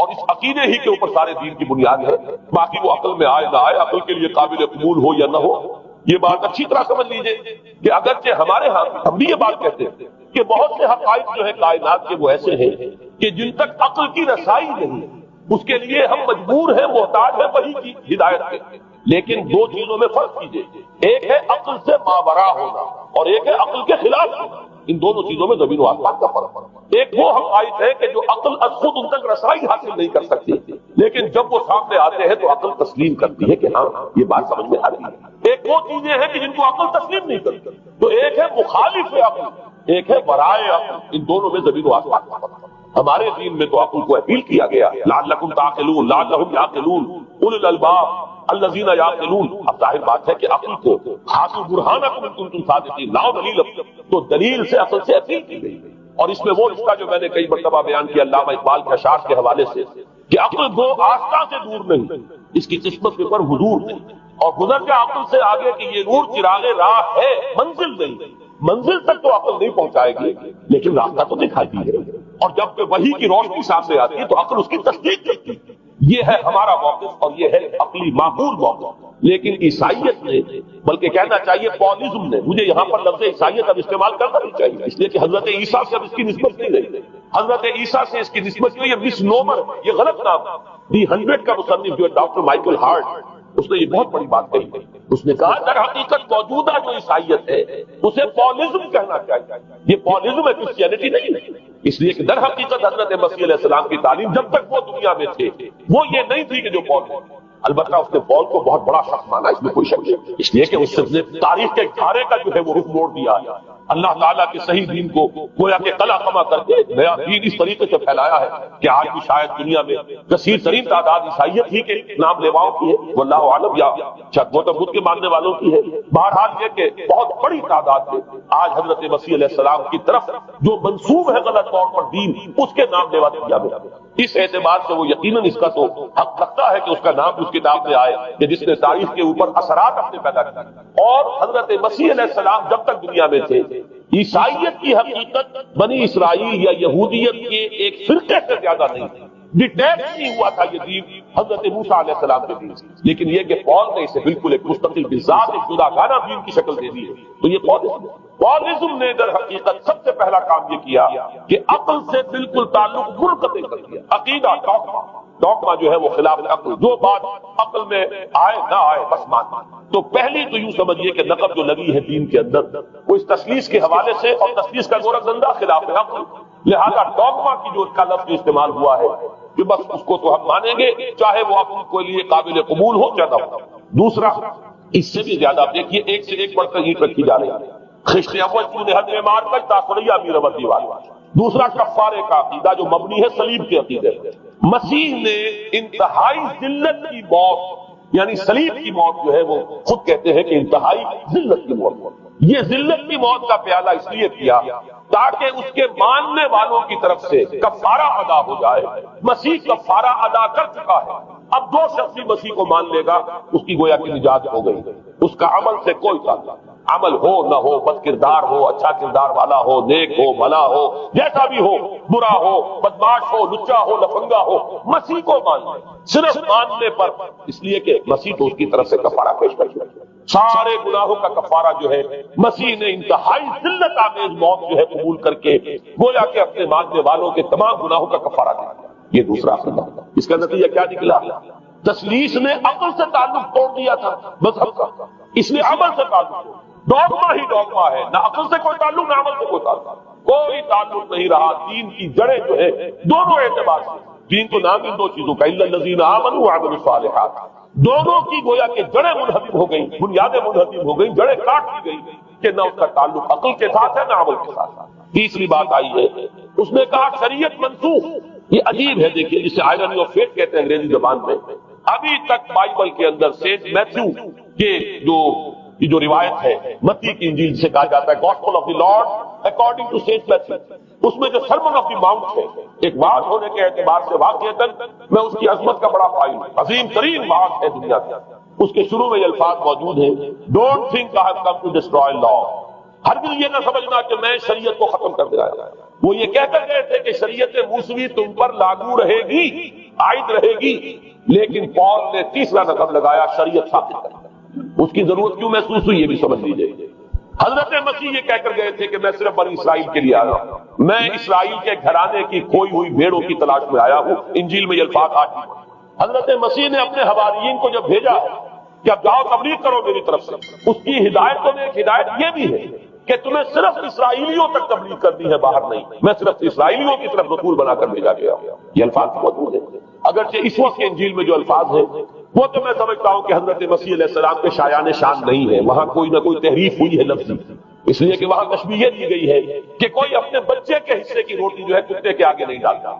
اور اس عقیدے ہی کے اوپر سارے دین کی بنیاد ہے، باقی وہ عقل میں آئے نہ آئے، عقل کے لیے قابل قبول ہو یا نہ ہو۔ یہ بات اچھی طرح سمجھ لیجئے کہ اگرچہ ہمارے ہاں ہم بھی یہ بات کہتے ہیں کہ بہت سے حقائق جو ہے کائنات کے وہ ایسے ہیں کہ جن تک عقل کی رسائی نہیں، اس کے لیے ہم مجبور ہیں، محتاج ہیں وحی کی ہدایت کے۔ لیکن 2 چیزوں میں فرق کیجئے، ایک ہے عقل سے ماورا ہونا اور ایک ہے عقل کے خلاف ہونا۔ ان دونوں چیزوں میں زمین و آسمان کا فرق ہے۔ ایک وہ حقائق ہے کہ جو عقل از خود ان تک رسائی حاصل نہیں کر سکتی، لیکن جب وہ سامنے آتے ہیں تو عقل تسلیم کرتی ہے کہ ہاں یہ بات سمجھ میں آ رہی ہے۔ ایک وہ چیزیں ہیں کہ جن کو عقل تسلیم نہیں کرتی، تو ایک ہے مخالف عقل، ایک ہے برائے عقل۔ ان دونوں میں زمین و آسمان کا فرق ہے۔ ہمارے دین میں تو عقل کو اپیل کیا گیا، لعلکم تعقلون، لعلہم یعقلون، اولو الالباب الذین یعقلون۔ اب ظاہر بات ہے کہ عقل کو ہاتھوں برہانکم ان کنتم صادقین، لاؤ دلیل، تو دلیل سے عقل سے اپیل کی گئی۔ اور اس میں وہ رشتہ جو میں نے کئی مرتبہ بیان کیا علامہ اقبال کے اشعار کے حوالے سے کہ عقل گو آستہ سے دور نہیں، اس کی قسمت کے اوپر حضور نہیں، اور گزر جا عقل سے آگے کہ یہ نور چراغ راہ ہے منزل نہیں، منزل تک تو عقل نہیں پہنچائے گی لیکن راستہ تو دکھاتی ہے، اور جب کہ وحی کی روشنی سامنے آتی ہے تو عقل اس کی تصدیق کرتی ہے۔ یہ ہے ہمارا موقف اور یہ ہے عقلی معقول موقف۔ لیکن عیسائیت نے، بلکہ کہنا چاہیے پالزم نے، مجھے یہاں پر لفظ عیسائیت اب استعمال کرنا نہیں چاہیے اس لیے کہ حضرت عیسیٰ سے اب اس کی نسبت نہیں رہی، حضرت عیسیٰ سے اس کی نسبت نہیں، یہ مس نومر، یہ غلط نام۔ دی 100 کا مصنف جو ہے ڈاکٹر مائیکل ہارٹ، اس نے یہ بہت بڑی بات کہی، اس نے کہا در حقیقت موجودہ جو عیسائیت ہے اسے پالزم کہنا چاہیے، یہ پالزم ہے، کرسچینٹی نہیں ہے، اس لیے کہ در حقیقت حضرت مسیح علیہ السلام کی تعلیم جب تک وہ دنیا میں تھے وہ یہ نہیں تھی کہ جو پال ہے۔ البتہ اس نے پال کو بہت بڑا شخص مانا، اس میں کوئی شک نہیں، اس لیے کہ اس نے تاریخ کے گھارے کا جو ہے وہ رخ موڑ دیا، اللہ تعالیٰ کے صحیح دین کو گویا کہ قلع قمع کر کے نیا دین اس طریقے سے پھیلایا ہے کہ آج بھی شاید دنیا میں کثیر ترین تعداد عیسائیت ہی کے نام لیواؤں کی ہے، واللہ عالم، یا گوتم بدھ کے ماننے والوں کی ہے۔ بہرحال یہ کہ بہت بڑی تعداد میں آج حضرت مسیح علیہ السلام کی طرف جو منسوب ہے غلط طور پر دین، اس کے نام لیوا دیا گیا۔ اس اعتبار سے وہ یقیناً اس کا تو حق رکھتا ہے کہ اس کا نام اس کتاب میں آئے کہ جس نے تاریخ کے اوپر اثرات اپنے پیدا کیے۔ اور حضرت مسیح علیہ السلام جب تک دنیا میں تھے عیسائیت کی حقیقت بنی اسرائیل یا یہودیت کے ایک فرقے سے زیادہ نہیں تھی، ڈیٹیچ نہیں ہوا تھا یہ دین حضرت موسیٰ علیہ السلام کے دین سے، لیکن یہ کہ پال نے اسے بالکل ایک مستقل بذات ایک جداگانہ دین کی شکل دے دی ہے، تو یہ پالزم نے در حقیقت سب سے پہلا کام یہ کیا کہ عقل سے بالکل تعلق منقطع کر دیا۔ عقیدہ ڈوگما جو ہے وہ خلاف عقل، جو بات عقل میں آئے نہ آئے بس مان۔ تو پہلی تو یوں سمجھیے کہ نقب جو لگی ہے دین کے اندر وہ اس تسلیس کے حوالے سے، اور تسلیس کا گورکھ دندہ خلاف عقل، لہذا ڈوگما کی جو کا لفظ استعمال ہوا ہے کہ بس اس کو تو ہم مانیں گے چاہے وہ عقل کے لیے قابل قبول ہو چاہے نہ ہو۔ دوسرا، اس سے بھی زیادہ آپ دیکھیے ایک سے ایک بڑھ کر اینٹ رکھی جا رہی ہے، خشت اول چونے حد میں مار کر تاثریہ امیر ابد دیوال۔ دوسرا کفارے کا عقیدہ جو مبنی ہے صلیب کے عقیدے۔ مسیح نے انتہائی ذلت کی موت، یعنی صلیب کی موت جو ہے وہ خود کہتے ہیں کہ انتہائی ذلت کی موت، یہ ذلت کی موت کا پیالہ اس لیے کیا تاکہ اس کے ماننے والوں کی طرف سے کفارہ ادا ہو جائے۔ مسیح کفارہ ادا کر چکا ہے، اب جو شخص بھی مسیح کو مان لے گا اس کی گویا کی نجات ہو گئی، اس کا عمل سے کوئی تعلق نہیں، عمل ہو نہ ہو، بد کردار ہو، اچھا کردار والا ہو، نیک ہو، بھلا ہو، جیسا بھی ہو، برا ہو، بدماش ہو، لچا ہو، لفنگا ہو، مسیح کو مان لے، صرف ماننے پر، اس لیے کہ مسیح تو اس کی طرف سے کفارہ پیش کر دیا۔ سارے گناہوں کا کفارہ جو ہے مسیح نے انتہائی ذلت آمیز موت جو ہے قبول کر کے گویا کہ اپنے ماننے والوں کے تمام گناہوں کا کفارہ دیا۔ یہ دوسرا عقیدہ۔ اس کا نتیجہ کیا نکلا؟ تسلیس نے عقل سے تعلق توڑ دیا تھا مذہب کا، اس لیے عمل سے تعلق توڑ، ڈوگما ہی ڈوگما ہے، نہ عقل سے کوئی تعلق نہ عمل سے کوئی تعلق، کوئی تعلق نہیں رہا۔ دین کی جڑیں جو ہے دونوں اعتبار سے، دین کو نام ان دو چیزوں کا الا الذین آمنوا وعملوا الصالحات، دونوں کی گویا کہ جڑیں منہدم ہو گئی، بنیادیں منہدم ہو گئی، جڑیں کاٹ دی گئی کہ نہ اس کا تعلق عقل کے ساتھ ہے نہ عمل کے ساتھ۔ تیسری بات آئی ہے، اس نے کہا شریعت منسوخ۔ یہ عجیب ہے، دیکھیے جسے آئرنی آف فیٹ کہتے ہیں انگریزی زبان میں۔ ابھی تک بائبل کے اندر سینٹ میتھیو کے جو روایت ہے، متی کی انجیل سے کہا جاتا ہے gospel of the Lord according to Saint Matthew, اس میں جو سرمن آف دی ماؤنٹ ہے، ایک وعظ ہونے کے اعتبار سے واقعتاً میں اس کی عظمت کا بڑا قائل ہوں، عظیم ترین وعظ ہے دنیا کا۔ اس کے شروع میں یہ الفاظ موجود ہیں، don't think I have come to destroy law, ہرگز یہ نہ سمجھنا کہ میں شریعت کو ختم کر دیا۔ وہ یہ کہہ کر گئے تھے کہ شریعت موسوی تم پر لاگو رہے گی، عائد رہے گی، لیکن پال نے تیسرا نقب لگایا شریعت ثابت کر۔ اس کی ضرورت کیوں محسوس ہوئی یہ بھی سمجھ لیجیے۔ حضرت مسیح یہ کہہ کر گئے تھے کہ میں صرف بنی اسرائیل کے لیے آیا ہوں، میں اسرائیل کے گھرانے کی کھوئی ہوئی بھیڑوں کی تلاش میں آیا ہوں، انجیل میں یہ الفاظ آ چکے۔ حضرت مسیح نے اپنے حواریین کو جب بھیجا کہ اب جاؤ تبلیغ کرو میری طرف سے، اس کی ہدایتوں میں ایک ہدایت یہ بھی ہے کہ تمہیں صرف اسرائیلیوں تک تبلیغ کرنی ہے، باہر نہیں، میں صرف اسرائیلیوں کی طرف رسول بنا کر بھیجا گیا ہوں۔ یہ الفاظ موجود ہیں، اگرچہ اس وقت کے انجیل میں جو الفاظ ہیں وہ تو میں سمجھتا ہوں کہ حضرت مسیح علیہ السلام کے شایان شان نہیں ہے، وہاں کوئی نہ کوئی تحریف ہوئی ہے لفظی، اس لیے کہ وہاں تشبیہ دی گئی ہے کہ کوئی اپنے بچے کے حصے کی روٹی جو ہے کتے کے آگے نہیں ڈالتا۔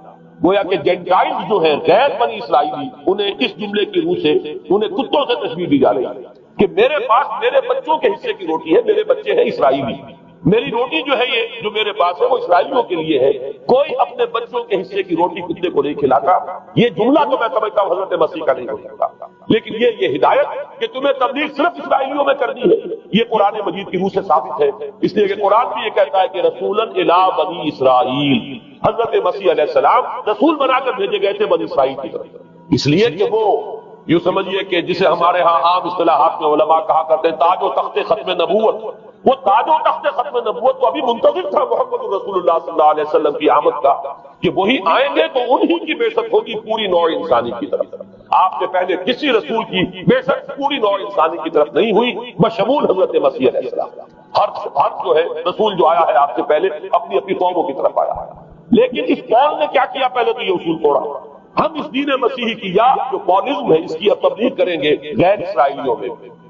گویا کہ جینٹائل جو ہے غیر بنی اسرائیلی، انہیں اس جملے کی روح سے انہیں کتوں سے تشبیہ دی جا رہی ہے کہ میرے پاس میرے بچوں کے حصے کی روٹی ہے، میرے بچے ہیں اسرائیلی، میری روٹی جو ہے یہ جو میرے پاس ہے وہ اسرائیلیوں کے لیے ہے، کوئی اپنے بچوں کے حصے کی روٹی کتے کو نہیں کھلاتا. یہ جملہ تو میں سمجھتا ہوں حضرت مسیح کا نہیں ہو سکتا، لیکن یہ ہدایت کہ تمہیں تبلیغ صرف اسرائیلیوں میں کرنی ہے، یہ قرآن مجید کی روح سے ثابت ہے. اس لیے کہ قرآن بھی یہ کہتا ہے کہ رسولاً الی بنی اسرائیل، حضرت مسیح علیہ السلام رسول بنا کر بھیجے گئے تھے بنی اسرائیل کی طرف، اس لیے کہ وہ یوں سمجھیے کہ جسے ہمارے ہاں عام اصطلاحات میں علماء کہا کرتے ہیں تاج و تخت ختم نبوت، وہ تاج و تخت ختم نبوت تو ابھی منتظر تھا محمد رسول اللہ صلی اللہ علیہ وسلم کی آمد کا، کہ وہی آئیں گے تو انہی کی بعثت ہوگی پوری نوع انسانی کی طرف. آپ سے پہلے کسی رسول کی بعثت پوری نوع انسانی کی طرف نہیں ہوئی بشمول حضرت مسیح علیہ السلام. ہر جو ہے رسول جو آیا ہے آپ سے پہلے اپنی اپنی قوموں کی طرف آیا ہے، لیکن اس قوم نے کیا کیا؟ پہلے تو یہ اصول توڑا. ہم اس دین مسیحی کی یا جو پولزم ہے اس کی اب تبلیغ کریں گے غیر اسرائیلیوں میں،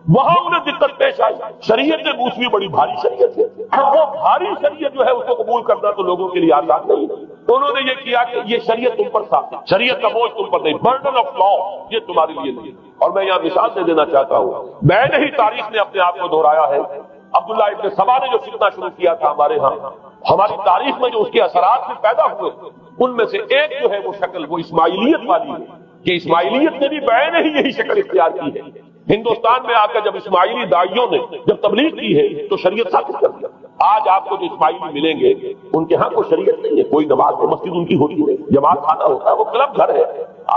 وہاں انہیں دقت پیش آئی. شریعت موسوی بڑی بھاری شریعت ہے، اب وہ بھاری شریعت جو ہے اس کو قبول کرنا تو لوگوں کے لیے آسان نہیں. تو انہوں نے یہ کیا کہ یہ شریعت تم پر ساتھ، شریعت کا بوجھ تم پر نہیں، برڈن آف لا یہ تمہارے لیے نہیں. اور میں یہاں مثال دے دینا چاہتا ہوں، میں نے ہی تاریخ نے اپنے آپ کو دہرایا ہے. عبداللہ ابن سبا نے جو فتنہ شروع کیا تھا ہمارے ہاں، ہماری تاریخ میں جو اس کے اثرات سے پیدا ہوئے ان میں سے ایک جو ہے وہ شکل وہ اسماعیلیت والی ہے، کہ اسماعیلیت نے بھی بعین ہی یہی شکل اختیار کی ہے. ہندوستان میں آ کر جب اسماعیلی داعیوں نے جب تبلیغ کی ہے تو شریعت ثابت کر دیا. آج آپ کو جو اسماعیلی ملیں گے ان کے ہاں کوئی شریعت نہیں ہے، کوئی نماز و مسجد ان کی ہوتی ہے، جماعت خانہ ہوتا ہے، وہ کلب گھر ہے،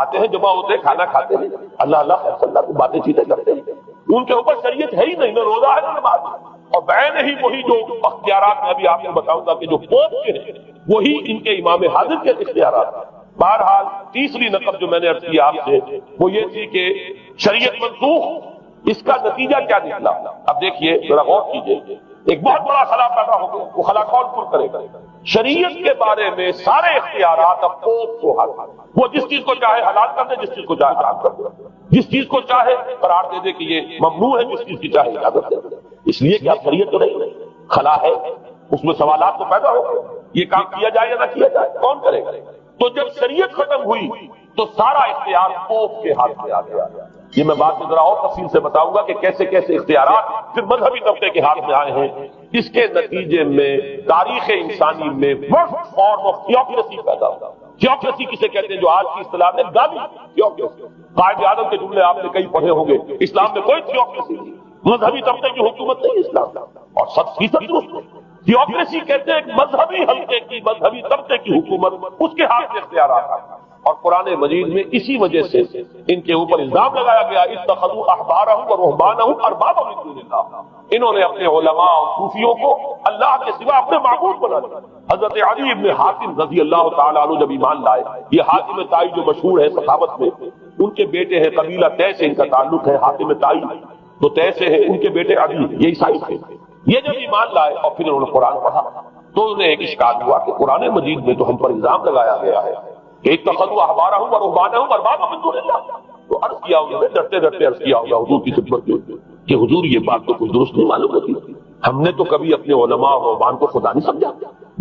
آتے ہیں جمع ہوتے ہیں کھانا کھاتے ہیں، اللہ اللہ خیر صلی اللہ باتیں چیتیں کرتے ہیں. ان کے اوپر شریعت ہے ہی نہیں، نہ روزہ ہے نہ نماز. اور بعین ہی وہی جو اختیارات میں ابھی آپ کو بتاؤں گا کہ جو پوپ کے ہیں وہی ان کے امام حاضر کے اختیارات. بہرحال تیسری نقب جو میں نے عرض کی آپ سے وہ یہ تھی کہ شریعت منسوخ، اس کا نتیجہ کیا نکلا؟ اب دیکھیے ذرا غور کیجیے، ایک بہت بڑا خلا پیدا ہو گیا. وہ خلا کون پر کرے گا؟ شریعت کے بارے میں سارے اختیارات اب پوپ کو حاصل. وہ جس چیز کو چاہے حلال کر دے، جس چیز کو چاہے حرام کر دے، جس چیز کو چاہے قرار دے دے کہ یہ ممنوع ہے، جس چیز کی چاہے اجازت دے دے. اس لیے کہ اب شریعت تو نہیں، خلا ہے، اس میں سوالات تو پیدا ہو گئے، یہ کام کیا جائے یا نہ کیا جائے، کون کرے گا؟ تو جب شریعت ختم ہوئی تو سارا اختیار پوپ کے ہاتھ میں آ گیا. یہ میں بات میں ذرا اور تفصیل سے بتاؤں گا کہ کیسے کیسے اختیارات پھر مذہبی طبقے کے ہاتھ میں آئے ہیں. اس کے نتیجے میں تاریخ انسانی میں ورسٹ فارم آف تھیوکریسی پیدا ہوا. تھیوکریسی کسے کہتے ہیں؟ جو آج کی اصطلاح میں گالی تھیوکریسی. قائد اعظم کے جملے آپ نے کئی پڑھے ہوں گے. اسلام میں کوئی تھیوکریسی نہیں، مذہبی طبقے کی حکومت نہیں اسلام، اور 100% درست. تھیوکریسی کہتے ہیں ایک مذہبی حلقے کی، مذہبی طبقے کی حکومت، اس کے ہاتھ میں اختیارات آ. اور قرآن مجید میں اسی وجہ سے ان کے اوپر الزام لگایا گیا اتخذوا احبارهم ورهبانهم اربابا من دون اللہ. انہوں نے اپنے علماء اور صوفیوں کو اللہ کے سوا اپنے معبود بنا دیا. حضرت علی ابن حاتم رضی اللہ تعالیٰ عنہ جب ایمان لائے، یہ حاتم طائی جو مشہور ہے صحابت میں، ان کے بیٹے ہیں، قبیلہ طے سے ان کا تعلق ہے. حاتم طائی تو طے سے ہے، ان کے بیٹے علی یہ عیسائی تھے. یہ جب ایمان لائے اور پھر انہوں نے قرآن پڑھا تو انہیں ایک اشکال ہوا کہ قرآن مجید میں تو ہم پر الزام لگایا گیا ہے کہ اتخذوا احبارهم ورهبانهم اربابا من دون اللہ. تو عرض کیا انہوں نے ڈرتے ڈرتے عرض کیا ہوگا حضور کی خدمت میں کہ حضور یہ بات تو کوئی درست نہیں معلوم ہوتی، ہم نے تو کبھی اپنے علماء اور رہبان کو خدا نہیں سمجھا.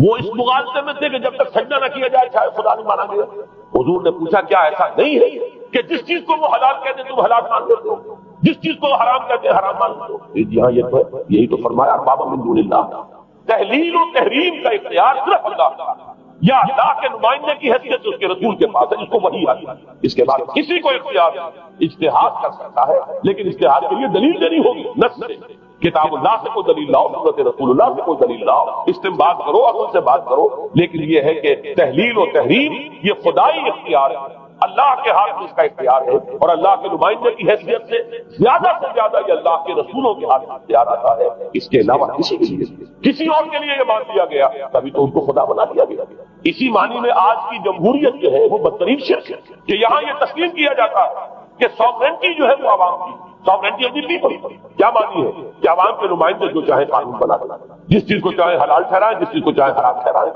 وہ اس مغالطے میں تھے کہ جب تک سجدہ نہ کیا جائے شاید خدا نہیں مانا گیا. حضور نے پوچھا کیا ایسا نہیں ہے کہ جس چیز کو وہ حلال کہتے ہیں تم حلال مان لیتے ہو، جس چیز کو حرام کہتے ہیں حرام مان لیتے ہو؟ جی ہاں یہ تو ہے، یہی تو فرمایا اربابا من دون اللہ. تحلیل و تحریم کا اختیار صرف اللہ کا یا اللہ کے نمائندے کی حیثیت سے اس کے رسول کے پاس ہے، اس کو وحی آتی ہے. اس کے بعد کسی کو اختیار اجتہاد کر سکتا ہے، لیکن اجتہاد کے لیے دلیل دینی ہوگی نص سے. کتاب اللہ سے کوئی دلیل لاؤ، سنت رسول اللہ سے کوئی دلیل لاؤ، استنباط کرو، عقل سے بات کرو. لیکن یہ ہے کہ تحلیل و تحریم یہ خدائی اختیار ہے، اللہ کے ہاتھ میں اس کا اختیار ہے، اور اللہ کے نمائندے کی حیثیت سے زیادہ یہ اللہ کے رسولوں کے ہاتھ میں اختیار آتا ہے. اس کے علاوہ کسی کے لیے کسی اور کے لیے یہ مان دیا گیا تبھی تو ان کو خدا بنا دیا گیا. اسی معنی میں آج کی جمہوریت جو ہے وہ بدترین شرک ہے کہ یہاں یہ تسلیم کیا جاتا ہے کہ سوورنٹی جو ہے وہ عوام کی، سوورنٹی آف دی پیپل. کیا معنی ہے کہ عوام کے نمائندے جو چاہے قانون بنا دیں، جس چیز کو چاہے حلال ٹھہرائیں، جس چیز کو چاہے حرام ٹھہرائیں.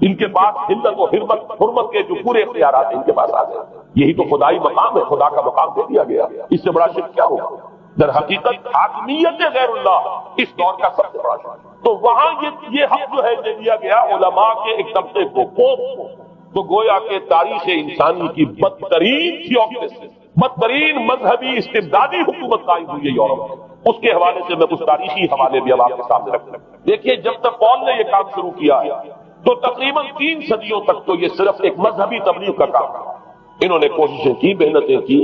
ان کے پاس حلت و حرمت کے جو پورے اختیارات ہیں ان کے پاس آ گئے. یہی تو خدائی مقام ہے، خدا کا مقام دے دیا گیا. اس سے بڑا شرک کیا ہوگا؟ در حقیقت حاکمیت غیر اللہ اس دور کا سب سے بڑا شرک. تو وہاں یہ حق جو ہے دے دیا گیا علماء کے ایک طبقے کو، پوپ کو. تو گویا کہ تاریخ انسانی کی بدترین تھیوکریسی، بدترین مذہبی استبدادی حکومت قائم ہوئی ہے یورپ میں. اس کے حوالے سے میں کچھ تاریخی حوالے بھی اب آپ کے سامنے رکھ سکتا ہوں۔ دیکھیے جب تک پال نے یہ کام شروع کیا ہے تو تقریباً 3 صدیوں تک تو یہ صرف ایک مذہبی تبلیغ کا کام تھا۔ انہوں نے کوششیں کی، محنتیں کی،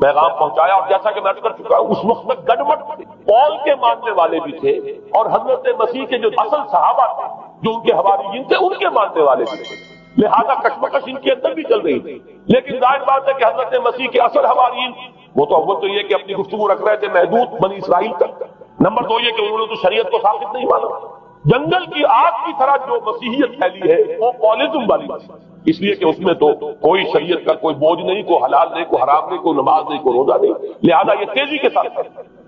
پیغام پہنچایا، اور جیسا کہ میں عرض کر چکا ہوں اس وقت میں گڈمٹ پال کے ماننے والے بھی تھے اور حضرت مسیح کے جو اصل صحابہ تھے جو ان کے حواریین تھے ان کے ماننے والے بھی تھے، لہذا کشمکش ان کے اندر بھی چل رہی تھی۔ لیکن ظاہر بات ہے کہ حضرت مسیح کے اصل حواریین وہ تو اول تو یہ کہ اپنی گفتگو رکھ رہے تھے محدود بنی اسرائیل تک، نمبر 2 یہ کہ انہوں نے تو شریعت کو ثابت نہیں مانا، جنگل کی آگ کی طرح جو مسیحیت پھیلی ہے وہ پالیزم والی تھی، اس لیے کہ اس میں تو کوئی شریعت کا کوئی بوجھ نہیں، کوئی حلال نہیں، کوئی حرام نہیں، کوئی نماز نہیں، کوئی روزہ نہیں، لہذا یہ تیزی کے ساتھ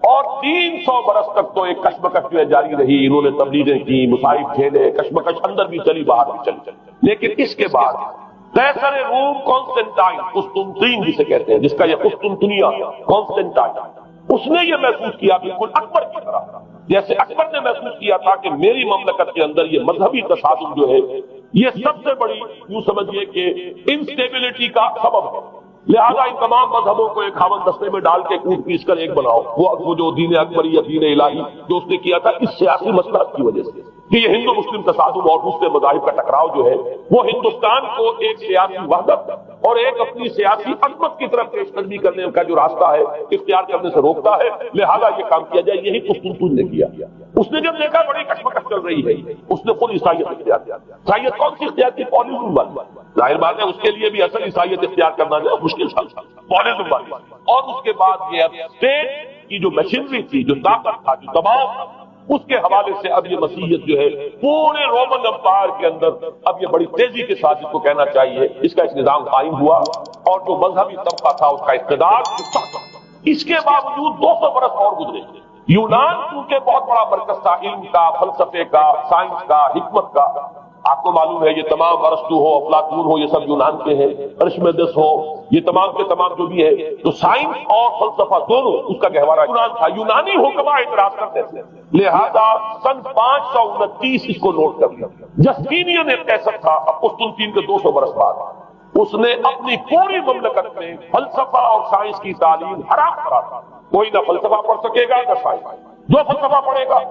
اور 300 برس تک تو ایک کشمکش جو ہے جاری رہی، انہوں نے تبلیغیں کی، مصائب جھیلے، کشمکش اندر بھی چلی باہر بھی چلی، لیکن اس کے بعد قیصر روم کانسٹنٹائن، قسطنطین جسے کہتے ہیں، جس کا یہ قسطنطنیہ کانسٹنٹائن، اس نے یہ محسوس کیا بالکل اکبر کی طرح، جیسے اکبر نے محسوس کیا تھا کہ میری مملکت کے اندر یہ مذہبی تصادم جو ہے یہ سب سے بڑی یوں سمجھیے کہ انسٹیبلٹی کا سبب ہے، لہذا ان تمام مذہبوں کو ایک خاون دستے میں ڈال کے کوٹ پیس کر ایک بناؤ، وہ جو دین اکبری یا دین الہی جو اس نے کیا تھا اس سیاسی مصلحت کی وجہ سے کہ یہ ہندو مسلم تصادم اور دوسرے مذاہب کا ٹکراؤ جو ہے وہ ہندوستان کو ایک سیاسی وحدت اور ایک اپنی سیاسی عظمت کی طرف پیش قدمی کرنے کا جو راستہ ہے اختیار کرنے سے روکتا ہے، لہذا یہ کام کیا جائے، یہی قسطنطین نے کیا۔ اس نے جب دیکھا بڑی کشمکش چل رہی ہے اس نے خود عیسائیت اختیار کیا۔ عیسائیت کون سی اختیار کی؟ پالیزم والی، ظاہر بات ہے اس کے لیے بھی اصل عیسائیت اختیار کرنا جو مشکل تھا، پالیزم والی، اور اس کے بعد یہ اسٹیٹ کی جو مشینری تھی، جو طاقت تھا، جو دباؤ تھا، اس کے حوالے سے اب یہ مسیحیت جو ہے پورے رومن امپائر کے اندر اب یہ بڑی تیزی کے ساتھ جس کو کہنا چاہیے اس کا ایک نظام قائم ہوا، اور جو مذہبی طبقہ تھا اس کا اقتدار، اس کے باوجود 200 برس اور گزرے۔ یونان چونکہ بہت بڑا مرکز تھا علم کا، فلسفے کا، سائنس کا، حکمت کا، آپ کو معلوم ہے یہ تمام ارسطو ہو، افلاطون ہو، یہ سب یونان کے ہیں، ارشمیدس ہو، یہ تمام کے تمام جو بھی ہے تو سائنس اور فلسفہ دونوں اس کا گہوارہ یونان تھا۔ یونانی حکما اعتراض کرتے تھے، لہذا سن 529 اس کو نوٹ کر لیا۔ جسٹینین ایک قیصر تھا اب قسطنطین کے 200 برس بعد، اس نے اپنی پوری مملکت میں فلسفہ اور سائنس کی تعلیم حرام کرا تھا، کوئی نہ فلسفہ پڑھ سکے گا نہ سائنس، جو فلسفہ پڑھے گا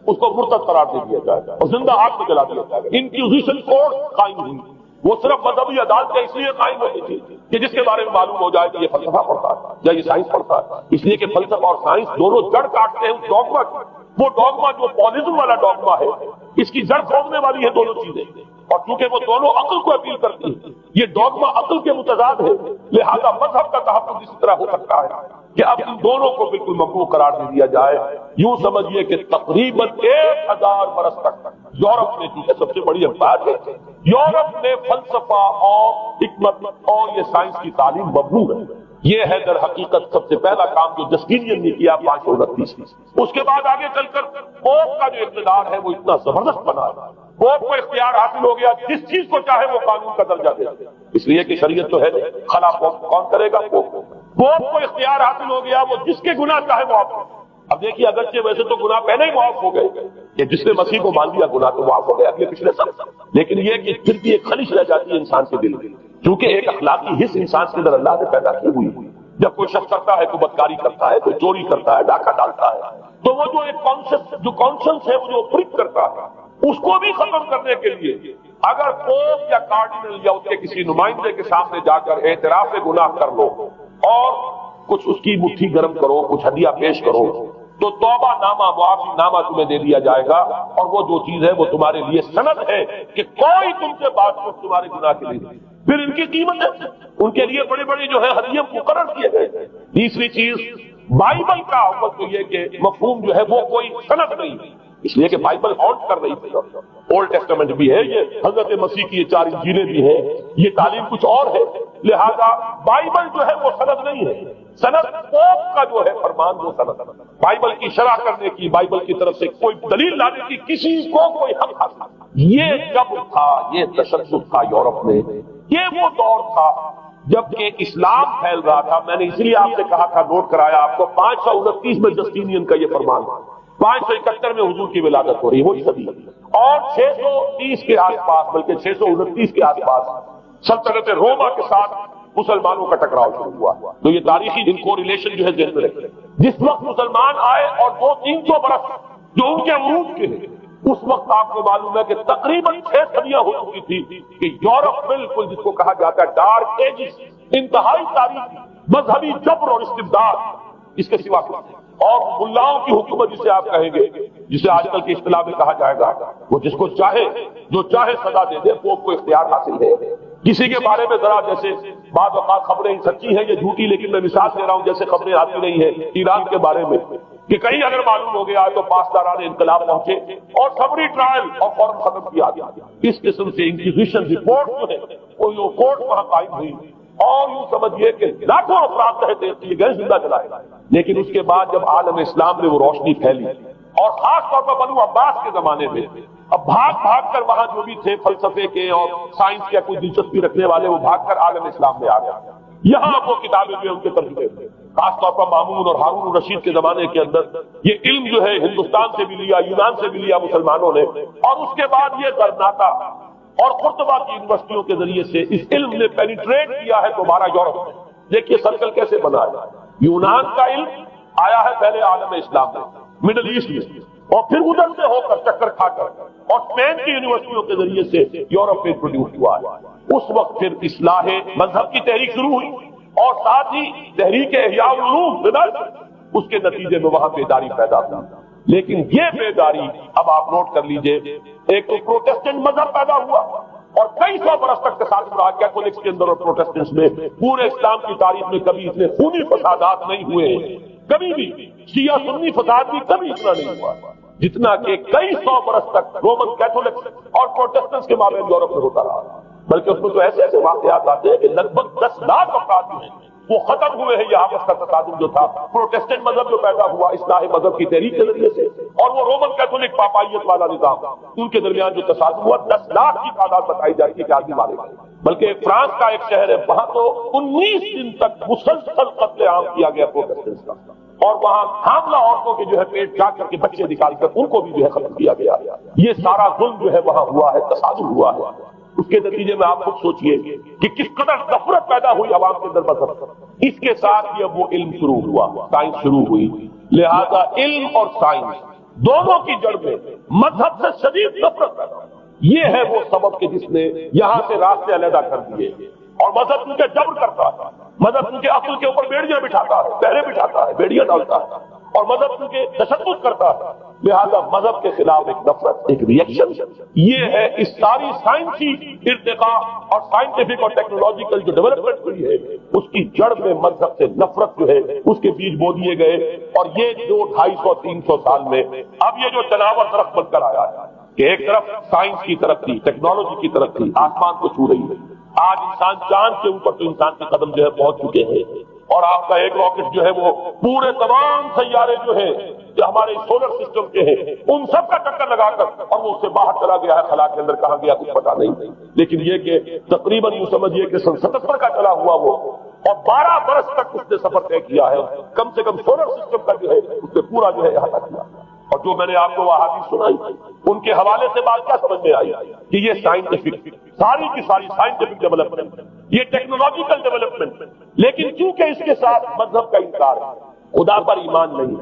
اس کو مرتد قرار دے دیا جائے گا اور زندہ آگ میں جلا دیا جائے گا۔ انکوزیشن کورٹ قائم ہوئی، وہ صرف مذہبی عدالتیں اس لیے قائم ہوتی تھی کہ جس کے بارے میں معلوم ہو جائے کہ یہ فلسفہ پڑھتا ہے یا یہ سائنس پڑھتا ہے، اس لیے کہ فلسفہ اور سائنس دونوں جڑ کاٹتے ہیں اس ڈوگما کی، وہ ڈوگما جو پالیزم والا ڈوگما ہے اس کی جڑ کھودنے والی ہے دونوں چیزیں، اور چونکہ وہ دونوں عقل کو اپیل کرتی ہیں، یہ ڈوگما عقل کے متضاد ہے، لہذا مذہب کا تحفظ اسی طرح ہو سکتا ہے کہ اب ان دونوں کو بالکل ممنوع قرار دے دیا جائے۔ یوں سمجھیے کہ تقریباً 1000 برس تک یورپ نے، چونکہ سب سے بڑی امپائر ہے، یورپ میں فلسفہ اور حکمت اور یہ سائنس کی تعلیم ممنوع ہے۔ یہ ہے در حقیقت سب سے پہلا کام جو جسٹینین نے کیا 529 میں۔ اس کے بعد آگے چل کر پوپ کا جو اقتدار ہے وہ اتنا زبردست بنا ہے، پوپ کو اختیار حاصل ہو گیا جس چیز کو چاہے وہ قانون کا درجہ دے، اس لیے کہ شریعت تو ہے نہیں، خلا پوپ کون کرے گا؟ پوپ کو اختیار حاصل ہو گیا، وہ جس کے گناہ چاہے معاف کرے۔ اب دیکھیے اگرچہ ویسے تو گناہ پہلے ہی معاف ہو گئے کہ جس نے مسیح کو مان لیا گناہ تو معاف ہو گئے اگلے پچھلے سب، لیکن یہ کہ پھر بھی ایک خلش رہ جاتی ہے انسان کے دل میں، کیونکہ ایک اخلاقی حص انسان کے اندر اللہ نے پیدا کی ہوئی، جب کوئی شخص کرتا ہے، کوئی بدکاری کرتا ہے، کوئی چوری کرتا ہے، ڈاکہ ڈالتا ہے، تو وہ جو ایک کانشنس ہے وہ جو پرک کرتا ہے اس کو بھی ختم کرنے کے لیے اگر پوپ یا کارڈینل یا اس کے کسی نمائندے کے سامنے جا کر اعتراف گناہ کر لو اور کچھ اس کی مٹھی گرم کرو، کچھ ہدیہ پیش کرو، تو توبہ نامہ، معافی نامہ تمہیں دے دیا جائے گا، اور وہ جو چیز ہے وہ تمہارے لیے سند ہے کہ کوئی تم سے بات کو تمہارے گناہ کے لیے۔ پھر ان کی قیمت ہے، ان کے لیے بڑے بڑے جو ہے ہدیے مقرر کیے گئے۔ تیسری چیز بائبل کا اول تو یہ کہ مفہوم جو ہے وہ کوئی سند نہیں، اس لیے کہ بائبل ہانٹ کر رہی تھی، اولڈ ٹیسٹمنٹ بھی ہے، یہ حضرت مسیح کی یہ 4 انجیلیں بھی ہیں، یہ تعلیم کچھ اور ہے، لہذا بائبل جو ہے وہ سند نہیں ہے، سند پوپ کا جو ہے فرمان وہ سند، بائبل کی شرح کرنے کی، بائبل کی طرف سے کوئی دلیل لانے کی کسی کو کوئی حق حاصل۔ یہ جب تھا، یہ تشدد تھا یورپ میں، یہ وہ دور تھا جبکہ اسلام پھیل رہا تھا۔ میں نے اس لیے آپ سے کہا تھا، نوٹ کرایا آپ کو، 529 میں جسٹینین کا یہ فرمان، 571 میں حضور کی ولادت ہو رہی ہے، وہی صدی، اور 630 کے آس پاس، بلکہ 629 کے آس پاس سلطنت روما کے ساتھ مسلمانوں کا ٹکراؤ شروع ہوا. تو یہ تاریخی ان کو ریلیشن جو ہے ذہن میں رکھیں. جس وقت مسلمان آئے اور 200-300 برس جو ان کے عروج کے ہیں، اس وقت آپ کو معلوم ہے کہ تقریباً 6 صدیاں ہو چکی تھی کہ یورپ بالکل جس کو کہا جاتا ہے ڈارک ایجز، انتہائی تاریخی مذہبی جبر اور استبداد، اس کے سوا کچھ نہیں. اور ملاؤں کی حکومت جسے آپ کہیں گے، جسے آج کل کی اصطلاح میں کہا جائے گا، وہ جس کو چاہے جو چاہے سزا دے دے، پوپ کو اختیار حاصل ہے. کسی کے بارے میں ذرا جیسے بعض اوقات خبریں سچی ہیں یا جھوٹی، لیکن میں مثال دے رہا ہوں جیسے خبریں آتی رہی ہیں ایران کے بارے میں کہ کہیں اگر معلوم ہو گیا تو پاسداران انقلاب پہنچے اور سمری ٹرائل اور فوراً ختم کیا گیا. اس قسم سے انکوزیشن رپورٹ جو ہے وہ کورٹ وہاں قائم ہوئی اور یوں سمجھیے کہ لاکھوں افراد تحت کیے گئے، زندہ جلائے. لیکن اس کے بعد جب عالم اسلام میں وہ روشنی پھیلی اور خاص طور پر بنو عباس کے زمانے میں، اب بھاگ کر وہاں جو بھی تھے فلسفے کے اور سائنس کے کوئی دلچسپی رکھنے والے، وہ بھاگ کر عالم اسلام میں آ گئے. یہاں وہ کتابیں جو ہیں ان کے ترجمے ہوئے، خاص طور پر مامون اور ہارون الرشید کے زمانے کے اندر یہ علم جو ہے ہندوستان سے بھی لیا، یونان سے بھی لیا مسلمانوں نے، اور اس کے بعد یہ غرناطہ اور قرطبہ کی یونیورسٹیوں کے ذریعے سے اس علم نے پینیٹریٹ کیا ہے دوبارہ یورپ میں. دیکھیے سرکل کیسے بنا ہے. یونان کا علم آیا ہے پہلے عالم اسلام میں، مڈل ایسٹ میں، اور پھر ادھر سے ہو کر چکر کھا کر اور اسپین کی یونیورسٹیوں کے ذریعے سے یورپ میں پروڈیوس ہوا ہے. اس وقت پھر اصلاح مذہب کی تحریک شروع ہوئی اور ساتھ ہی تحریک احیاء العلوم، اس کے نتیجے میں وہاں بیداری پیدا ہوئی. لیکن یہ بیداری اب آپ نوٹ کر لیجئے، ایک تو پروٹیسٹنٹ مذہب پیدا ہوا اور کئی سو برس تک تصادم رہا. کیتھولکس کے اندر اور پروٹیسٹنٹس میں پورے اسلام کی تاریخ میں کبھی اتنے خونی فسادات نہیں ہوئے ہیں، کبھی بھی شیعہ سنی فساد بھی کبھی اتنا نہیں ہوا جتنا کہ کئی سو برس تک رومن کیتھولکس اور پروٹیسٹنٹس کے مابین یورپ میں ہوتا رہا. بلکہ اس میں تو ایسے ایسے واقعات آتے ہیں کہ لگ بھگ 10 لاکھ افراد جو ہیں وہ ختم ہوئے ہیں. یہ آپس کا تصادم جو تھا، پروٹیسٹنٹ مذہب جو پیدا ہوا اصلاح مذہب کی تحریک کے ذریعے سے، اور وہ رومن کیتھولک پاپائیت والا نظام، ان کے درمیان جو تصادم ہوا 10 لاکھ کی تعداد بتائی جاتی ہے کہ آدمی مارے گئے. بلکہ فرانس کا ایک شہر ہے، وہاں تو 19 دن تک مسلسل قتل عام کیا گیا پروٹیسٹنٹس کا، اور وہاں حاملہ عورتوں کے جو ہے پیٹ کاٹ کر کے بچے نکال کر ان کو بھی جو ہے ختم کیا گیا. یہ سارا ظلم جو ہے وہاں ہوا ہے، تصادم ہوا ہے. اس کے نتیجے میں آپ خود سوچئے کہ کس قدر نفرت پیدا ہوئی عوام کے اندر مذہب. اس کے ساتھ یہ وہ علم شروع ہوا، سائنس شروع ہوئی. لہذا علم اور سائنس دونوں کی جڑ میں مذہب سے شدید نفرت پیدا ہوئی. یہ ہے وہ سبب کہ جس نے یہاں سے راستے علیحدہ کر دیے. اور مذہب ان کے جبر کرتا ہے، مذہب ان کے عقل کے اوپر بیڑیاں بٹھاتا ہے، پہرے بٹھاتا ہے، بیڑیاں ڈالتا ہے، اور مذہب ان کے تشدد کرتا ہے. لہذا مذہب کے خلاف ایک نفرت، ایک ریئیکشن، یہ ہے اس ساری سائنسی ارتقاء اور سائنٹیفک اور ٹیکنالوجیکل جو ڈیولپمنٹ ہوئی ہے اس کی جڑ میں مذہب سے نفرت جو ہے اس کے بیج بو دیے گئے. اور یہ جو 250-300 سال میں اب یہ جو تناور درخت بن کر آیا ہے کہ ایک طرف سائنس کی ترقی، ٹیکنالوجی کی ترقی آسمان کو چھو رہی ہے. آج انسان چاند کے اوپر تو انسان کے قدم جو ہے پہنچ چکے ہیں، اور آپ کا ایک راکٹ جو ہے وہ پورے تمام سیارے جو ہیں جو ہمارے سولر سسٹم کے ہیں ان سب کا چکر لگا کر اور وہ اس سے باہر چلا گیا ہے، خلا کے اندر کہاں گیا کچھ پتا نہیں. لیکن یہ کہ تقریباً یوں سمجھیے کہ 77 کا چلا ہوا وہ، اور 12 برس تک اس نے سفر طے کیا ہے. کم سے کم سولر سسٹم کا جو ہے اس نے پورا جو ہے احاطہ کیا. اور جو میں نے آپ کو وہ احادیث سنائی ان کے حوالے سے بات کیا سمجھ میں آئی کہ یہ سائنٹیفک ساری کی ساری سائنٹیفک ڈیولپمنٹ، یہ ٹیکنالوجیکل ڈیولپمنٹ، لیکن چونکہ اس کے ساتھ مذہب کا انکار ہے، خدا پر ایمان نہیں،